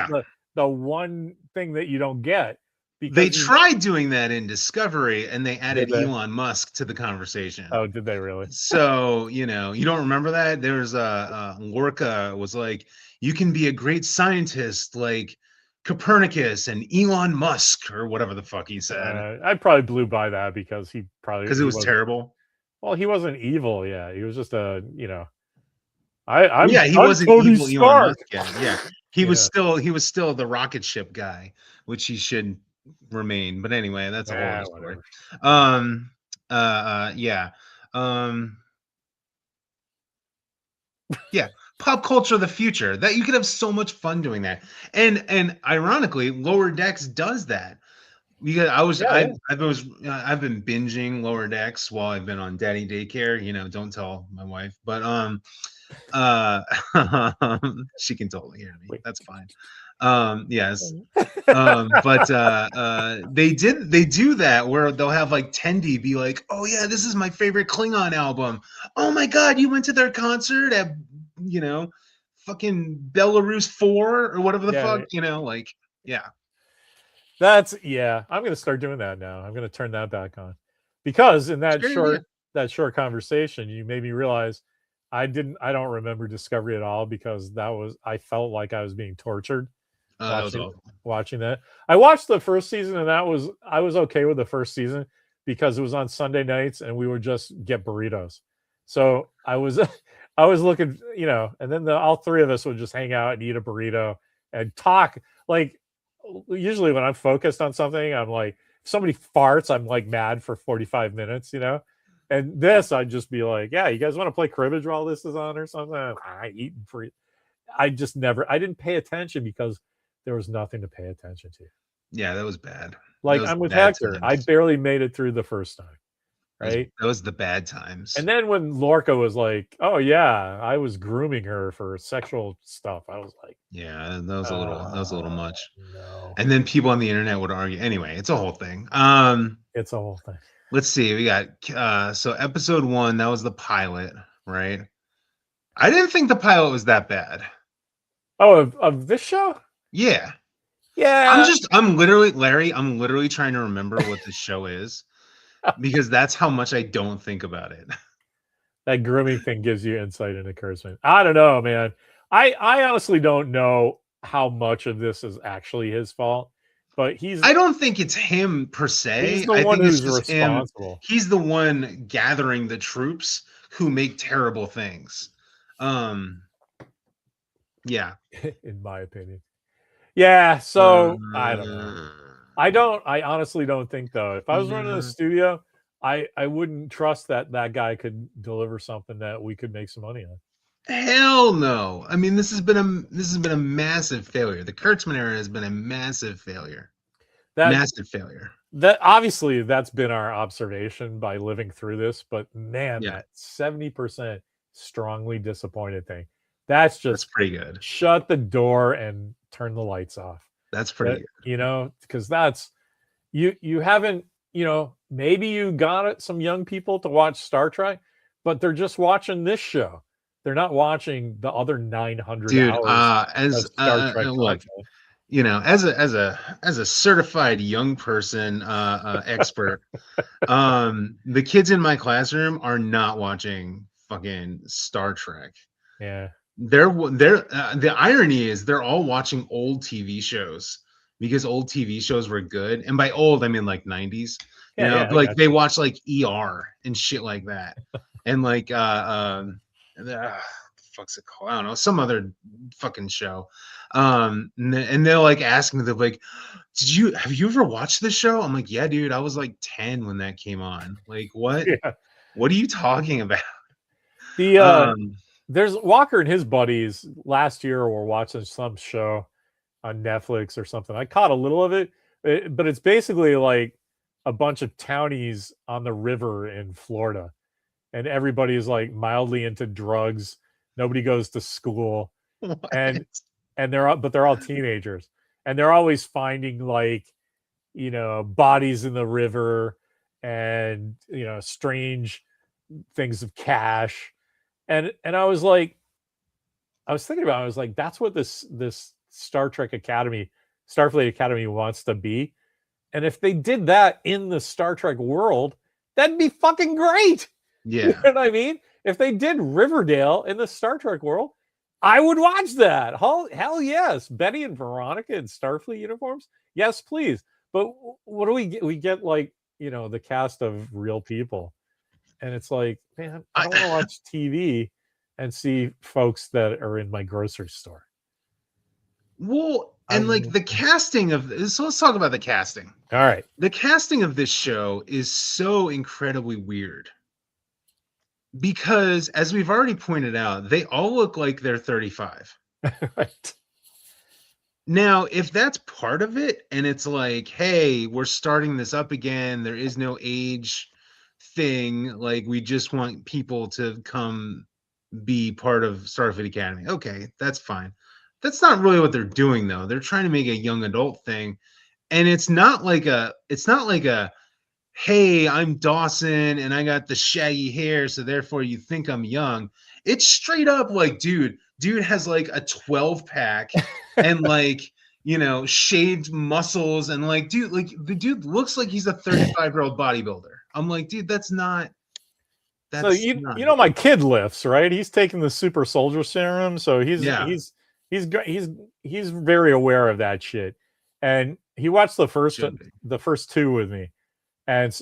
the one thing that you don't get. Because they tried doing that in Discovery, and they added Elon Musk to the conversation. Oh, did they really? So, you don't remember that? There's Lorca was like, you can be a great scientist like Copernicus and Elon Musk, or whatever the fuck he said. I probably blew by that because it was terrible. Well, he wasn't evil. Yeah, he was just a, he wasn't Tony evil Stark. Elon Musk. Yeah, he was still the rocket ship guy, which he should remain. But anyway, that's a whole other story. Yeah, pop culture of the future. That you could have so much fun doing that. And ironically, Lower Decks does that. Because I've been binging Lower Decks while I've been on daddy daycare. Don't tell my wife, but she can totally hear me. That's fine. Yes. But they do that where they'll have like Tendi be like, oh yeah, this is my favorite Klingon album. Oh my god, you went to their concert at fucking Belarus 4 or whatever the fuck, yeah. I'm gonna start doing that now. I'm gonna turn that back on, because in that short conversation you made me realize I don't remember Discovery at all, because I felt like I was being tortured watching that. I watched the first season, and I was okay with the first season because it was on Sunday nights and we would just get burritos. So I was looking, and then all three of us would just hang out and eat a burrito and talk. Like, usually when I'm focused on something, I'm like, if somebody farts, I'm like mad for 45 minutes, and this, I'd just be like, yeah, you guys want to play cribbage while this is on or something? I eat free. I didn't pay attention because there was nothing to pay attention to. Yeah, that was bad. Like, I'm with Hector. Times. I barely made it through the first time. Right? That was the bad times. And then when Lorca was like, oh yeah, I was grooming her for sexual stuff, I was like, yeah, that was a little much. No. And then people on the internet would argue. Anyway, it's a whole thing. It's a whole thing. Let's see. We got so episode 1, that was the pilot, right? I didn't think the pilot was that bad. Oh, of this show? Yeah. Yeah. I'm literally trying to remember what the show is, because that's how much I don't think about it. That grooming thing gives you insight into Kurtzman. I don't know, man. I honestly don't know how much of this is actually his fault, but I don't think it's him per se. He's the one who's responsible. He's the one gathering the troops who make terrible things. Yeah. In my opinion. Yeah, so I don't know. I honestly don't think, though. If I was running a studio, I wouldn't trust that guy could deliver something that we could make some money on. Hell no. I mean, this has been a massive failure. The Kurtzman era has been a massive failure. Massive failure. That obviously that's been our observation by living through this, but man, that 70% strongly disappointed thing. That's pretty good. Shut the door and turn the lights off. That's pretty good. Because that's you haven't, maybe you got some young people to watch Star Trek, but they're just watching this show. They're not watching the other 900 hours as of Star Trek. Look, as a certified young person expert, the kids in my classroom are not watching fucking Star Trek. Yeah. The irony is they're all watching old TV shows because old TV shows were good. And by old, I mean like 90s. They watch like ER and shit like that. And like fuck's it called? I don't know, some other fucking show. And they're like asking me, they're like, have you ever watched this show? I'm like, yeah, dude, I was like 10 when that came on. Like, what? Yeah. What are you talking about? There's Walker and his buddies last year were watching some show on Netflix or something. I caught a little of it, but it's basically like a bunch of townies on the river in Florida, and everybody is like mildly into drugs. Nobody goes to school, and they're all teenagers, and they're always finding like, bodies in the river and, strange things of cash. And I was thinking about it, I was like, that's what this Star Trek Academy Starfleet Academy wants to be. And if they did that in the Star Trek world, that'd be fucking great. Yeah. You know what I mean? If they did Riverdale in the Star Trek world, I would watch that. Hell yes. Betty and Veronica in Starfleet uniforms? Yes, please. But what do we get? We get like, the cast of real people. And it's like, man, I don't want to watch TV and see folks that are in my grocery store. Well, and like the casting of this, so let's talk about the casting. All right. The casting of this show is so incredibly weird. Because as we've already pointed out, they all look like they're 35. Right. Now, if that's part of it, and it's like, hey, we're starting this up again, there is no age thing, like we just want people to come be part of Starfleet Academy. Okay, that's fine. That's not really what they're doing though. They're trying to make a young adult thing. And it's not like a hey, I'm Dawson and I got the shaggy hair, so therefore you think I'm young. It's straight up like, dude has like a 12 pack and like, shaved muscles and like, dude, like the dude looks like he's a 35-year-old bodybuilder. I'm like, dude, that's not. So my kid lifts, right? He's taking the super soldier serum, so he's very aware of that shit. And he watched the first two with me. And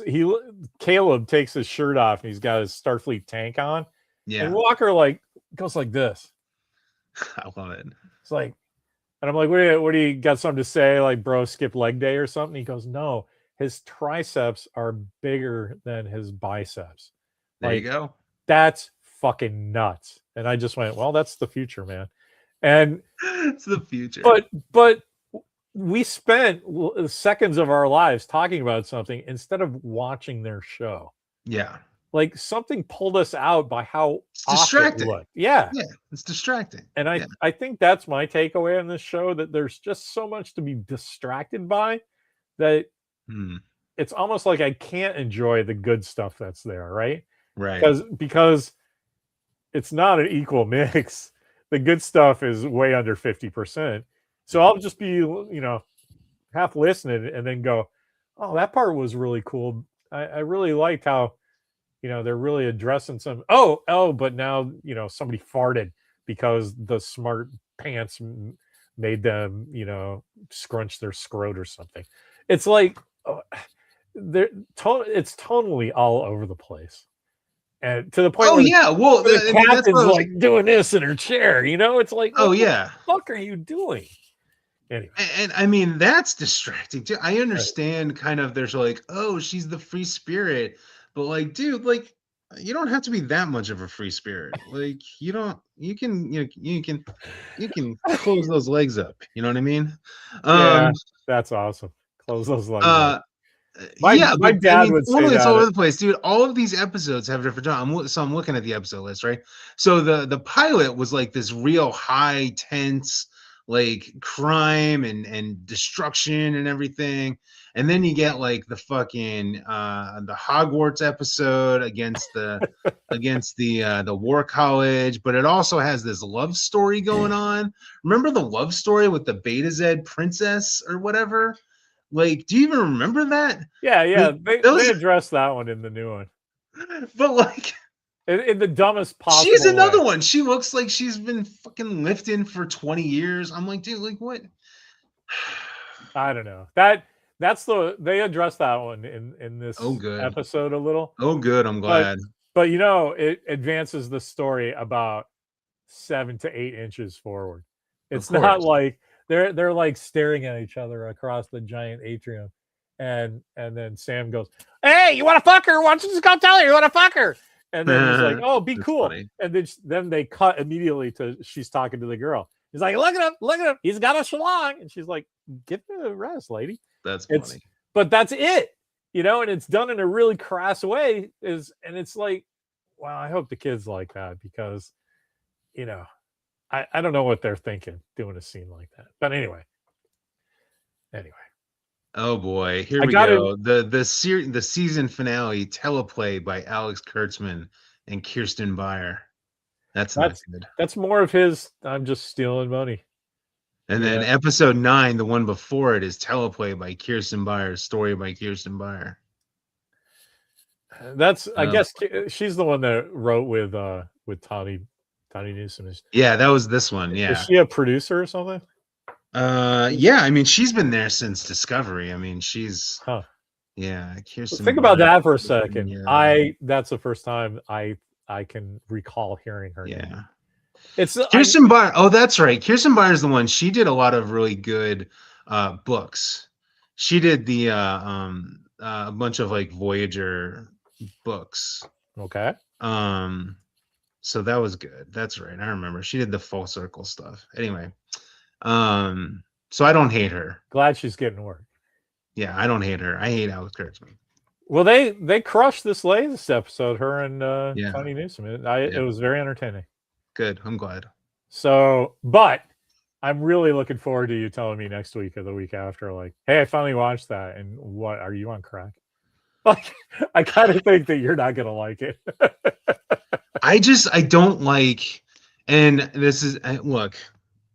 Caleb takes his shirt off and he's got his Starfleet tank on. Yeah. And Walker goes like this. I love it. It's like, and I'm like, what do you got something to say? Like, bro, skip leg day or something? He goes, no, his triceps are bigger than his biceps. There you go. That's fucking nuts. And I just went, well, that's the future, man. And it's the future. But we spent seconds of our lives talking about something instead of watching their show. Yeah. Like something pulled us out by how it's distracting. It looked. Yeah. Yeah. It's distracting. And I think that's my takeaway on this show, that there's just so much to be distracted by that it's almost like I can't enjoy the good stuff that's there. Right. Right. Because it's not an equal mix. The good stuff is way under 50%. So I'll just be, half listening and then go, oh, that part was really cool. I really liked how, they're really addressing some, but now, somebody farted because the smart pants made them, scrunch their scrot or something. It's like, it's tonally all over the place. And to the point where the captain's like doing this in her chair, it's like, what the fuck are you doing? Anyway. And I mean, that's distracting too. I understand kind of there's like, oh, she's the free spirit, but like, dude, like you don't have to be that much of a free spirit. Like you can close those legs up. You know what I mean? That's awesome. Close those legs up. My dad would say that. It's all over the place, dude. All of these episodes have different genres. So I'm looking at the episode list, right? So the pilot was like this real high tense, like crime and destruction and everything, and then you get like the fucking the Hogwarts episode against the War College, but it also has this love story going on. Remember the love story with the Beta Z princess or whatever? Like, do you even remember that? Yeah. They addressed that one in the new one. But like in the dumbest possible She's another way. one. She looks like she's been fucking lifting for 20 years. I'm like, dude, like what? I don't know. They addressed that one in this episode a little. Oh, good. I'm glad. But it advances the story about 7 to 8 inches forward. It's not like they're like staring at each other across the giant atrium, and then Sam goes, "Hey, you want to fuck her? Why don't you just go tell her you want to fuck her?" And then he's like, "Oh, be cool." Funny. And then they cut immediately to she's talking to the girl. He's like, "Look at him! He's got a schlong." And she's like, "Get a rest, lady." That's funny. But that's it, and it's done in a really crass way. And it's like, wow, I hope the kids like that because, I don't know what they're thinking doing a scene like that. But anyway. Oh boy, here we go. The season finale teleplay by Alex Kurtzman and Kirsten Beyer. That's not good. That's more of his I'm just stealing money. And then episode 9, the one before it, is Teleplay by Kirsten Beyer, story by Kirsten Beyer. That's I guess she's the one that wrote with Tawny Newsome. Yeah, that was this one. Yeah. Is she a producer or something? Yeah, I mean, she's been there since Discovery. I mean, she's yeah, Kirsten think about that for a second. That's the first time I can recall hearing her name. It's Kirsten Beyer. Oh, that's right. Kirsten Beyer is the one. She did a lot of really good books. She did the a bunch of like Voyager books. Okay. So that was good. That's right. I remember. She did the Full Circle stuff. Anyway. So I don't hate her. Glad she's getting work. Yeah, I don't hate her. I hate Alex Kurtzman. Well, they crushed this latest episode, her and Tawny Newsome. It was very entertaining. Good. I'm glad. So, but I'm really looking forward to you telling me next week or the week after, like, hey, I finally watched that. And what, are you on crack? Like, I kind of think that you're not going to like it. I don't like, and this is, look,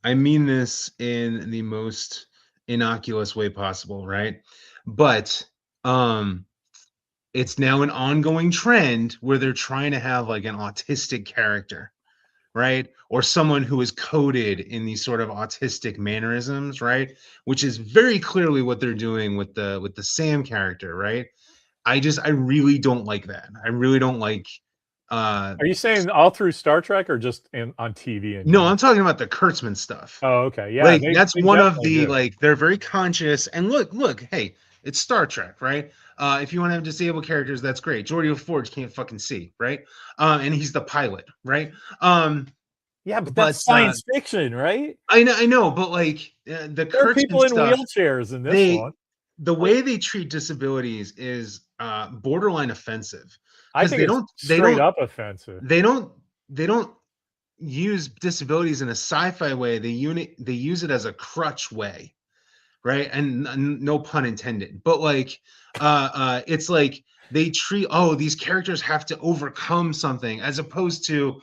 I mean this in the most innocuous way possible, right? But it's now an ongoing trend where they're trying to have like an autistic character, right? Or someone who is coded in these sort of autistic mannerisms, right? Which is very clearly what they're doing with the Sam character, right? I really don't like that. I really don't like. Are you saying all through Star Trek or just on TV? No, I'm talking about the Kurtzman stuff. Oh, okay, yeah. Like that's one of the like they're very conscious. And look, hey, it's Star Trek, right? If you want to have disabled characters, that's great. Geordi LaForge can't fucking see, right? And he's the pilot, right? Yeah, but that's science fiction, right? I know, but like the there are people in wheelchairs in this one. The way they treat disabilities is borderline offensive. I think it's straight up offensive. They don't use disabilities in a sci-fi way. They use it as a crutch way, right? And no pun intended. But like, it's like they treat these characters have to overcome something, as opposed to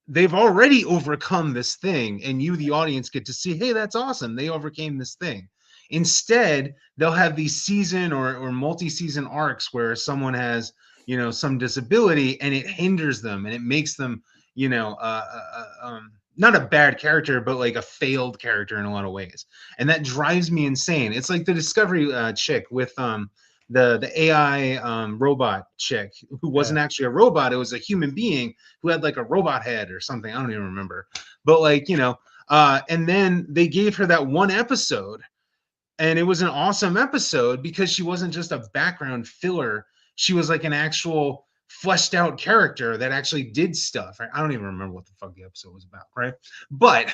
they've already overcome this thing, and you, the audience, get to see, hey, that's awesome. They overcame this thing. Instead, they'll have these season or multi-season arcs where someone has, some disability, and it hinders them and it makes them, not a bad character, but like a failed character in a lot of ways. And that drives me insane. It's like the Discovery chick with the AI robot chick who wasn't actually a robot. It was a human being who had like a robot head or something. I don't even remember. But like, and then they gave her that one episode, and it was an awesome episode because she wasn't just a background filler. She was like an actual fleshed out character that actually did stuff. Right? I don't even remember what the fuck the episode was about, right? But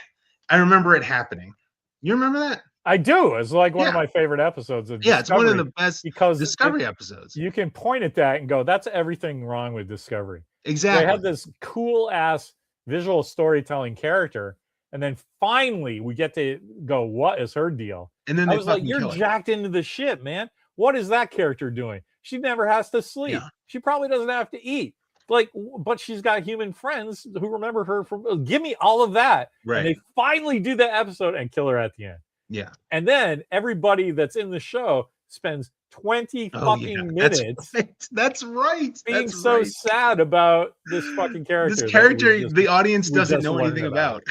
I remember it happening. You remember that? I do. It's like one of my favorite episodes of Discovery. It's one of the best Discovery episodes. You can point at that and go, that's everything wrong with Discovery. Exactly. They had this cool ass visual storytelling character, and then finally we get to go, what is her deal? And then I was like, you're jacked into the ship, man. What is that character doing? She never has to sleep. Yeah. She probably doesn't have to eat. Like, but she's got human friends who remember her from. Give me all of that. Right. And they finally do that episode and kill her at the end. Yeah. And then everybody that's in the show spends 20 fucking minutes. That's right. Being so sad about this fucking character. This character, the audience doesn't know anything about.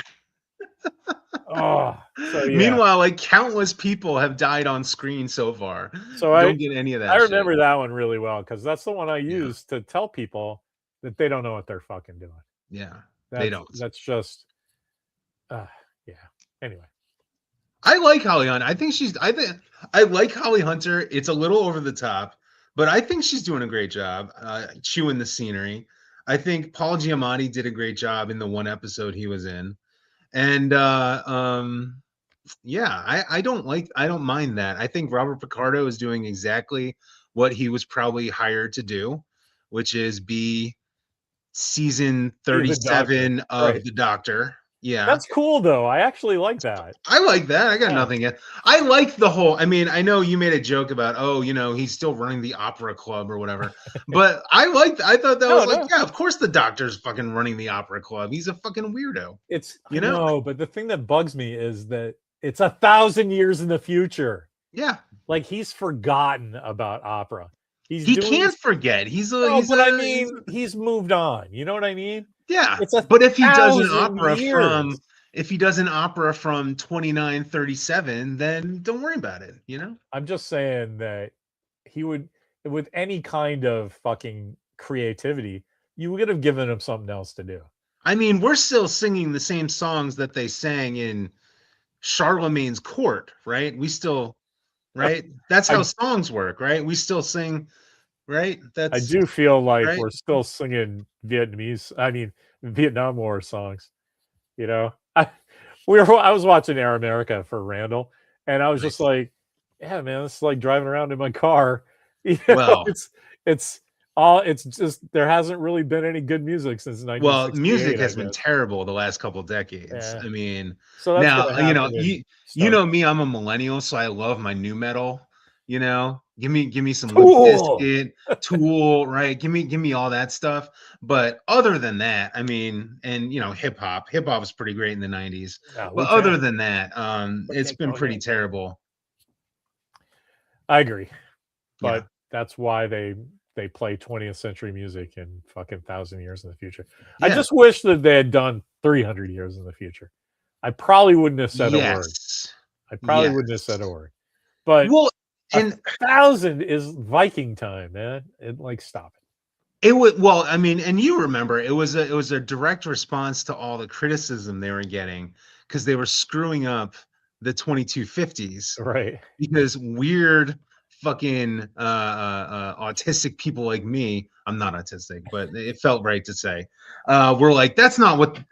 Meanwhile, like countless people have died on screen so far. So I don't get any of that. I remember that one really well because that's the one I use to tell people that they don't know what they're fucking doing. Yeah, they don't. That's just, Anyway, I like Holly Hunter. I like Holly Hunter. It's a little over the top, but I think she's doing a great job chewing the scenery. I think Paul Giamatti did a great job in the one episode he was in. And I don't mind that. I think Robert Picardo is doing exactly what he was probably hired to do, which is be season 37 of The Doctor. Yeah. That's cool though. I actually like that. I like that. I got nothing yet. I like the whole, I mean, I know you made a joke about, he's still running the opera club or whatever, but I thought that was yeah, of course the Doctor's fucking running the opera club. He's a fucking weirdo. But the thing that bugs me is that It's 1,000 years in the future. Yeah. Like, he's forgotten about opera. He can't forget. He's moved on. You know what I mean? Yeah. It's but if he does an 1,000 opera years. if he does an opera from 2937, then don't worry about it, you know? I'm just saying that he would, with any kind of fucking creativity, you would have given him something else to do. I mean, we're still singing the same songs that they sang in Charlemagne's court, right? We still, right? That's how songs work, right? We still sing, right? I do feel like right? we're still singing Vietnam War songs. You know, I was watching Air America for Randall, and I was just like, yeah, man, it's like driving around in my car. Well, it's just there hasn't really been any good music since 1968. Well, music has been terrible the last couple decades. Yeah. I mean, so that's now you know me, I'm a millennial, so I love my new metal. You know, give me some Limp Bizkit, Tool, right? Give me all that stuff. But other than that, I mean, and you know, hip hop was pretty great in the 90s. But other than that, it's been pretty terrible. I agree, but that's why they play 20th century music in fucking 1,000 years in the future. Yeah. I just wish that they had done 300 years in the future. I probably wouldn't have said a word. I probably wouldn't have said a word. But well, and 1,000 is Viking time, man. Stop it. It would, well, I mean, and you remember it was a direct response to all the criticism they were getting because they were screwing up the 2250s, right? Because weird fucking autistic people like me, I'm not autistic, but it felt right to say, we're like, that's not the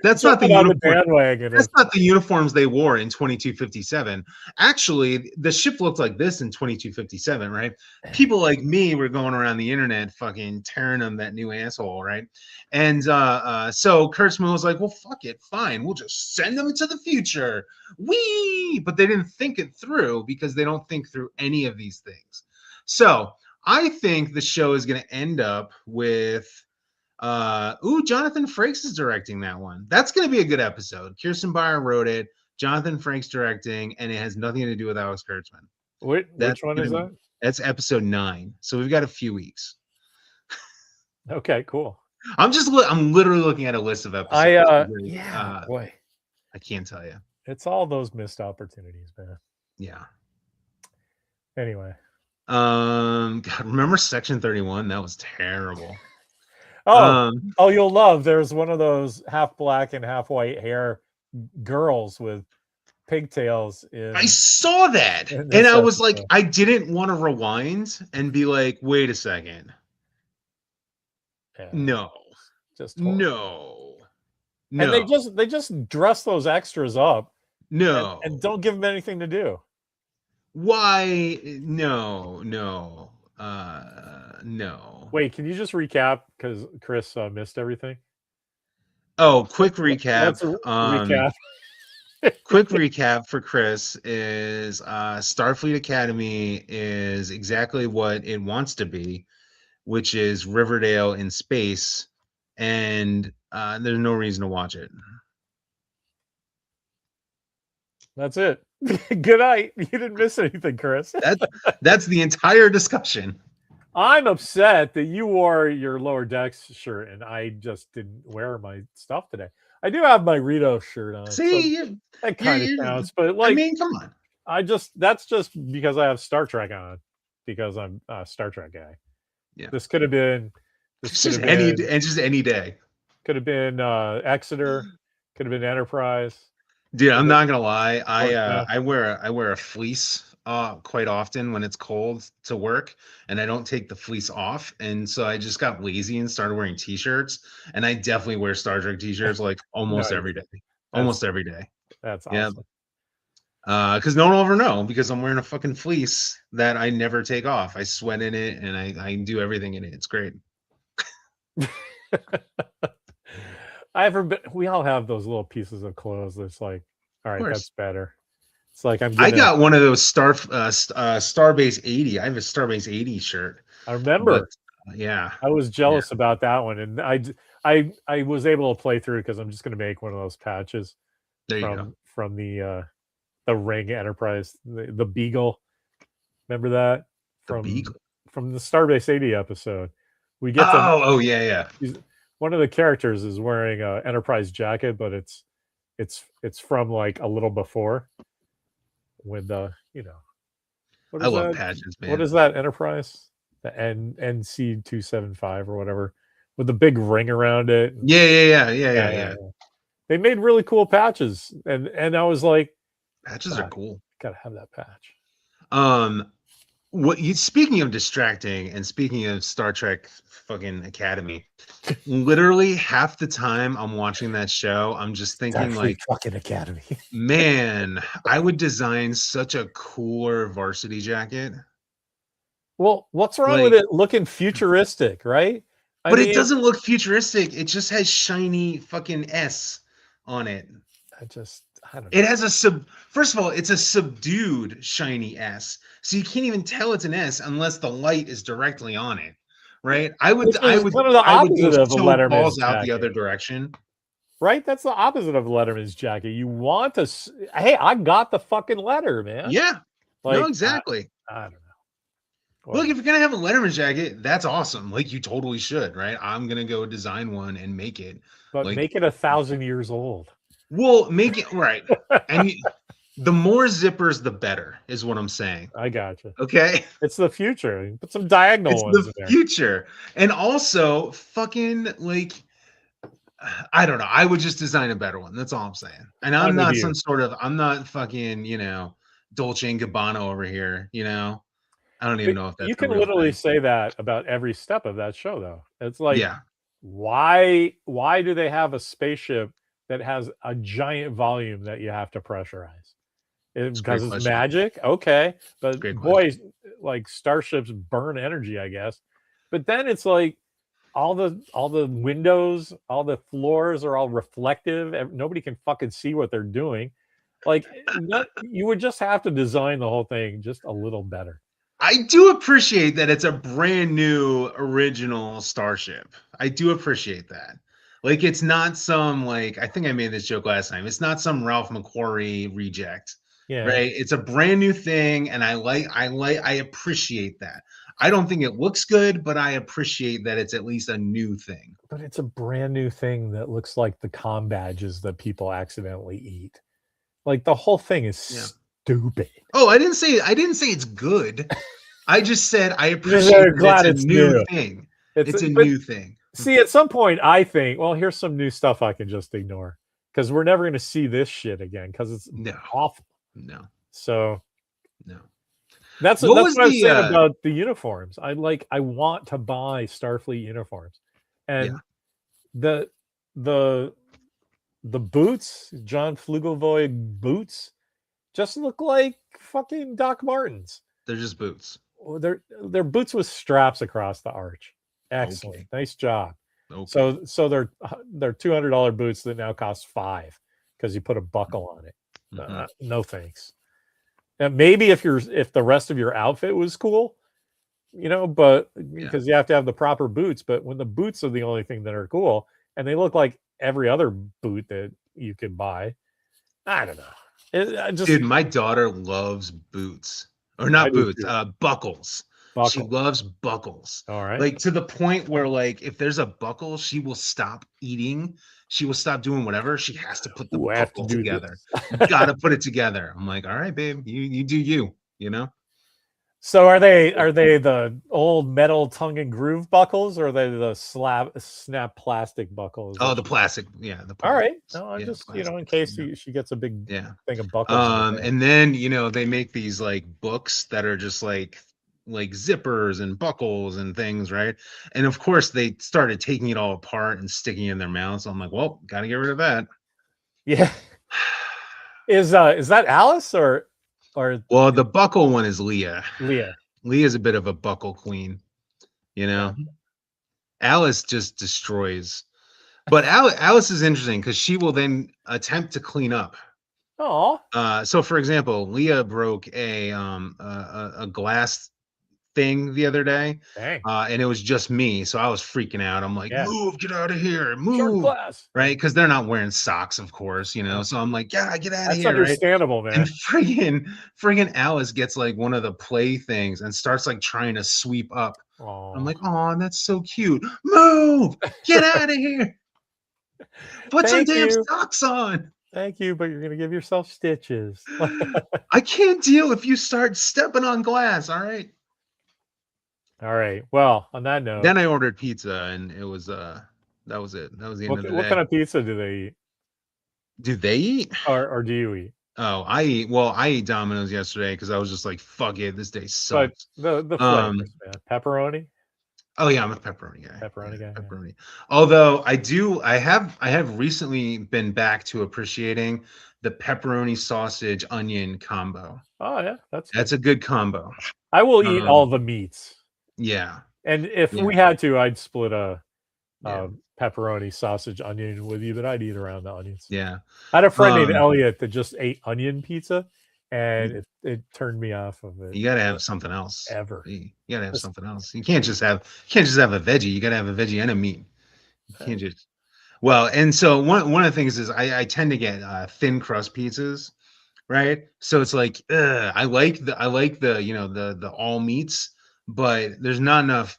uniform. That's not the uniforms they wore in 2257. Actually, the ship looked like this in 2257, right? People like me were going around the internet fucking tearing them that new asshole, right? And so Kurtzman was like, well, fuck it, fine, we'll just send them to the future. But they didn't think it through because they don't think through any of these things. So I think the show is going to end up with Jonathan Frakes is directing that one. That's going to be a good episode. Kirsten Beyer wrote it, Jonathan Frakes directing, and it has nothing to do with Alex Kurtzman. Which one is that? That's episode 9. So we've got a few weeks. Okay, cool. I'm literally looking at a list of episodes. Boy, I can't tell you. It's all those missed opportunities, man. Yeah. Anyway. God, remember Section 31? That was terrible. You'll love. There's one of those half black and half white hair girls with pigtails. I saw that, and I was like, I didn't want to rewind and be like, wait a second. Yeah. No. Just horrible. No. And they just dress those extras up. No. And don't give them anything to do. Why? No. Wait, can you just recap because Chris missed everything? Oh, quick recap. Recap. Quick recap for Chris is Starfleet Academy is exactly what it wants to be, which is Riverdale in space, and there's no reason to watch it. That's it. Good night. You didn't miss anything, Chris. That's the entire discussion. I'm upset that you wore your Lower Decks shirt and I just didn't wear my stuff today. I do have my Rito shirt on. See, so that kind of counts, but I mean, come on. That's just because I have Star Trek on, because I'm a Star Trek guy. Yeah. This could have been any day. Could have been Exeter, could have been Enterprise. Dude, I'm not gonna lie. I wear a fleece quite often when it's cold to work, and I don't take the fleece off, and so I just got lazy and started wearing t-shirts, and I definitely wear Star Trek t-shirts like almost every day. Almost every day. That's awesome. Yeah. Because no one will ever know because I'm wearing a fucking fleece that I never take off. I sweat in it and I do everything in it. It's great. We all have those little pieces of clothes that's like, all right, that's better. It's like I got one of those Starbase 80. I have a Starbase 80 shirt. I remember. Yeah. I was jealous about that one, and I was able to play through because I'm just going to make one of those patches from the the Ring Enterprise, the Beagle. Remember that The Beagle from the Starbase 80 episode? We get oh yeah. One of the characters is wearing a Enterprise jacket, but it's from like a little before when the what is I love that? patches, man. What is that Enterprise? The NC 275 or whatever, with the big ring around it. Yeah. They made really cool patches, and I was like, patches are cool. Gotta have that patch. Speaking of distracting and speaking of Star Trek fucking Academy, literally half the time I'm watching that show, I'm just thinking like, fucking Academy. Man, I would design such a cooler varsity jacket. Well, what's wrong with it looking futuristic, right? But it doesn't look futuristic. It just has shiny fucking S on it. I don't know. It has first of all, it's a subdued shiny S. So you can't even tell it's an S unless the light is directly on it. Right? I would kind of the opposite of a Letterman's out the other direction. Right? That's the opposite of Letterman's jacket. You want to hey, I got the fucking letter, man. Yeah. Like, no, exactly. I don't know. Look, if you're gonna have a Letterman jacket, that's awesome. Like, you totally should, right? I'm gonna go design one and make it. But make it 1,000 years old. Well, make it right. And the more zippers, the better, is what I'm saying. I gotcha. Okay. It's the future. Put some diagonal ones in there. It's the future. And also, fucking, like, I don't know. I would just design a better one. That's all I'm saying. And I'm not I'm not fucking, Dolce & Gabbana over here, I don't even know if that's you can literally say that about every step of that show, though. It's like, why do they have a spaceship that has a giant volume that you have to pressurize? Because it's magic, okay. But boy, like starships burn energy, I guess. But then it's like all the windows, all the floors are all reflective. Nobody can fucking see what they're doing. Like, you would just have to design the whole thing just a little better. I do appreciate that it's a brand new original starship. I do appreciate that. Like, it's not some, like, I think I made this joke last time. It's not some Ralph McQuarrie reject. Yeah. Right. It's a brand new thing. And I appreciate that. I don't think it looks good, but I appreciate that it's at least a new thing. But it's a brand new thing that looks like the comm badges that people accidentally eat. Like, the whole thing is stupid. Oh, I didn't say it's good. I just said I appreciate it's a new thing. It's a new thing. See, at some point, I think, well, here's some new stuff I can just ignore because we're never going to see this shit again because it's awful. No. So, no. That's what I'm saying about the uniforms. I want to buy Starfleet uniforms, and the boots, John Fuglevoid boots, just look like fucking Doc Martens. They're just boots. They're boots with straps across the arch. Excellent, okay. Nice job. Okay. So they're $200 boots that now cost $5 because you put a buckle on it. Mm-hmm. No thanks. And maybe if the rest of your outfit was cool, but because you have to have the proper boots. But when the boots are the only thing that are cool, and they look like every other boot that you could buy, I don't know. Dude, my daughter loves boots, or not boots, buckles. She loves buckles. All right. Like, to the point where, like, if there's a buckle, she will stop eating. She will stop doing whatever. She has to put the buckle together. You got to put it together. I'm like, all right, babe, you do you, So are they the old metal tongue and groove buckles, or are they the snap plastic buckles? Oh, the plastic. Yeah. All right. No, I'm just, in case she gets a big thing of buckles. And then, they make these like books that are just like zippers and buckles and things, right? And of course they started taking it all apart and sticking it in their mouths. So I'm like, well, gotta get rid of that. Yeah. Is that Alice or well, the buckle one is Leah. Leah's a bit of a buckle queen, Alice just destroys. But Alice is interesting because she will then attempt to clean up. Oh. So for example, Leah broke a glass thing the other day, Dang. and it was just me, so I was freaking out. I'm like, move, get out of here, Short move, class. right? Because they're not wearing socks, of course, you know. Oh, So I'm like, yeah, get out of that's here, right? understandable, And man. friggin' Alice gets like one of the play things and starts like trying to sweep up. I'm like, Oh, oh, that's so cute. Move, get out of here. Put some thank damn you. socks on. Thank you, but you're gonna give yourself stitches. I can't deal if you start stepping on glass. All right. All right. Well, on that note, Then I ordered pizza and it was that was it. That was the end of the what day. kind of pizza do they eat, Do they eat? or do you eat? Oh, I eat. Well, I ate Domino's yesterday because I was just like, fuck it, this day But sucks. the Um, flavors, man. Pepperoni, oh yeah, I'm a pepperoni guy. Yeah, pepperoni guy. Yeah. pepperoni. Although I have recently been back to appreciating the pepperoni sausage onion combo. Oh yeah, that's good. That's a good combo. I will eat all the meats, Yeah, and if yeah, we had to, I'd split a yeah, pepperoni sausage onion with you, but I'd eat around the onions. yeah. I had a friend named Um, Elliot that just ate onion pizza, and it turned me off of it you gotta have something else. ever. You gotta have Just, something else. You can't just have a veggie. You gotta have a veggie and a meat. You can't just. Well, and so one of the things is I tend to get thin crust pizzas, right? So it's like I like the the all meats, but there's not enough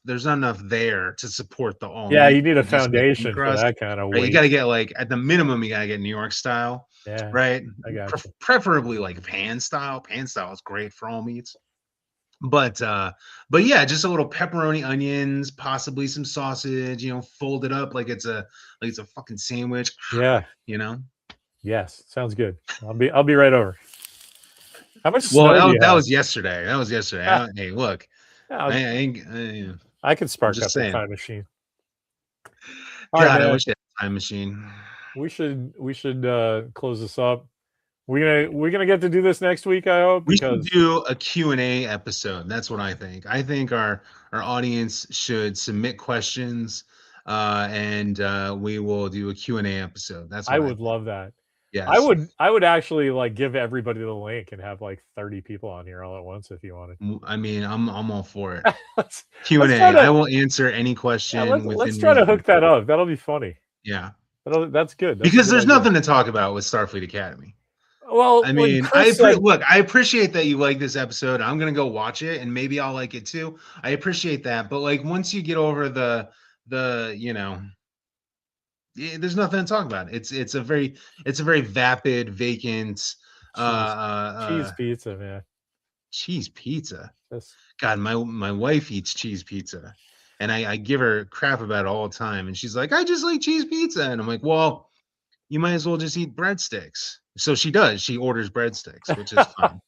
there to support the all yeah, meat. you need a You just get thin foundation for crust, that kind of right? You weight. got to get like at the minimum you got to get New York style, Yeah, right? I got you. Preferably like pan style. Pan style is great for all meats. But yeah, just a little pepperoni, onions, possibly some sausage, fold it up like it's a fucking sandwich, Yeah. you know. Yes, sounds good. I'll be right over. How much Well, snow do you that have? was yesterday. That was yesterday. Ah, Hey, look, yeah, I could I'm spark just up the saying. time machine. All right, God, I man. wish I had a time machine. We should close this up. We're gonna get to do this next week, I hope, We should because do a Q&A episode. That's what I think. I think our audience should submit questions, and we will do a Q&A episode. That's I what I would think. love that. I Yes. would I would actually like give everybody the link and have like 30 people on here all at once if you wanted. I mean, I'm all for it. Let's try Q&A. to I will answer any yeah, question let's within try to reason. hook that up. That'll be funny. Yeah. That's good. That's a Because good there's idea. nothing to talk about with Starfleet Academy. Well, I when mean, Chris said look, I appreciate that you like this episode. I'm gonna go watch it, and maybe I'll like it too. I appreciate that, but like once you get over there's nothing to talk about. It's a very vapid, vacant, uh, cheese uh, cheese uh, pizza, man. cheese pizza. That's God, my wife eats cheese pizza, and I give her crap about it all the time, and she's like, I just like cheese pizza, and I'm like, well, you might as well just eat breadsticks. So she does. She orders breadsticks, which is fine.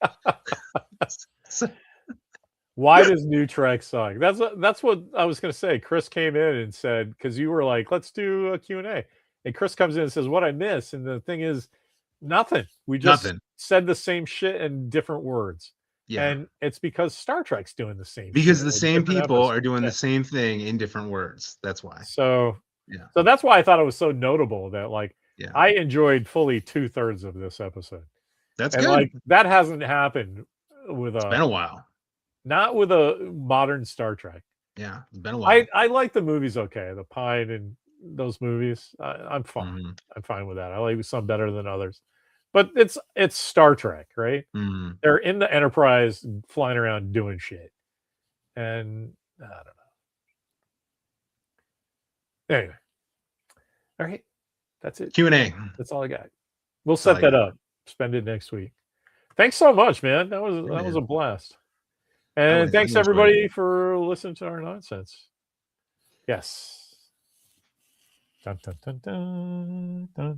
Why does New Trek suck? That's what I was going to say. Chris came in and said, because you were like, let's do a Q&A. And Chris comes in and says, what I miss. And the thing is, nothing. We just Nothing. said the same shit in different words. Yeah. And it's because Star Trek's doing the same shit Because the with same different people episodes. are doing Yeah. the same thing in different words. That's why. So Yeah. that's why I thought it was so notable that like Yeah. I enjoyed fully 2/3 of this episode. That's And good. like that hasn't happened with It's been a while. not with a modern Star Trek. Yeah, it's been a while. I like the movies okay. The Pine and those movies. I'm fine. Mhm. I'm fine with that. I like some better than others. But it's Star Trek, right? Mhm. They're in the Enterprise flying around doing shit. And I don't know. Anyway. All right. That's it. Q&A. That's all I got. We'll set that up. Spend it next week. Thanks so much, man. That was a blast. And thanks everybody for listening to our nonsense. Yes. Dun, dun, dun, dun, dun.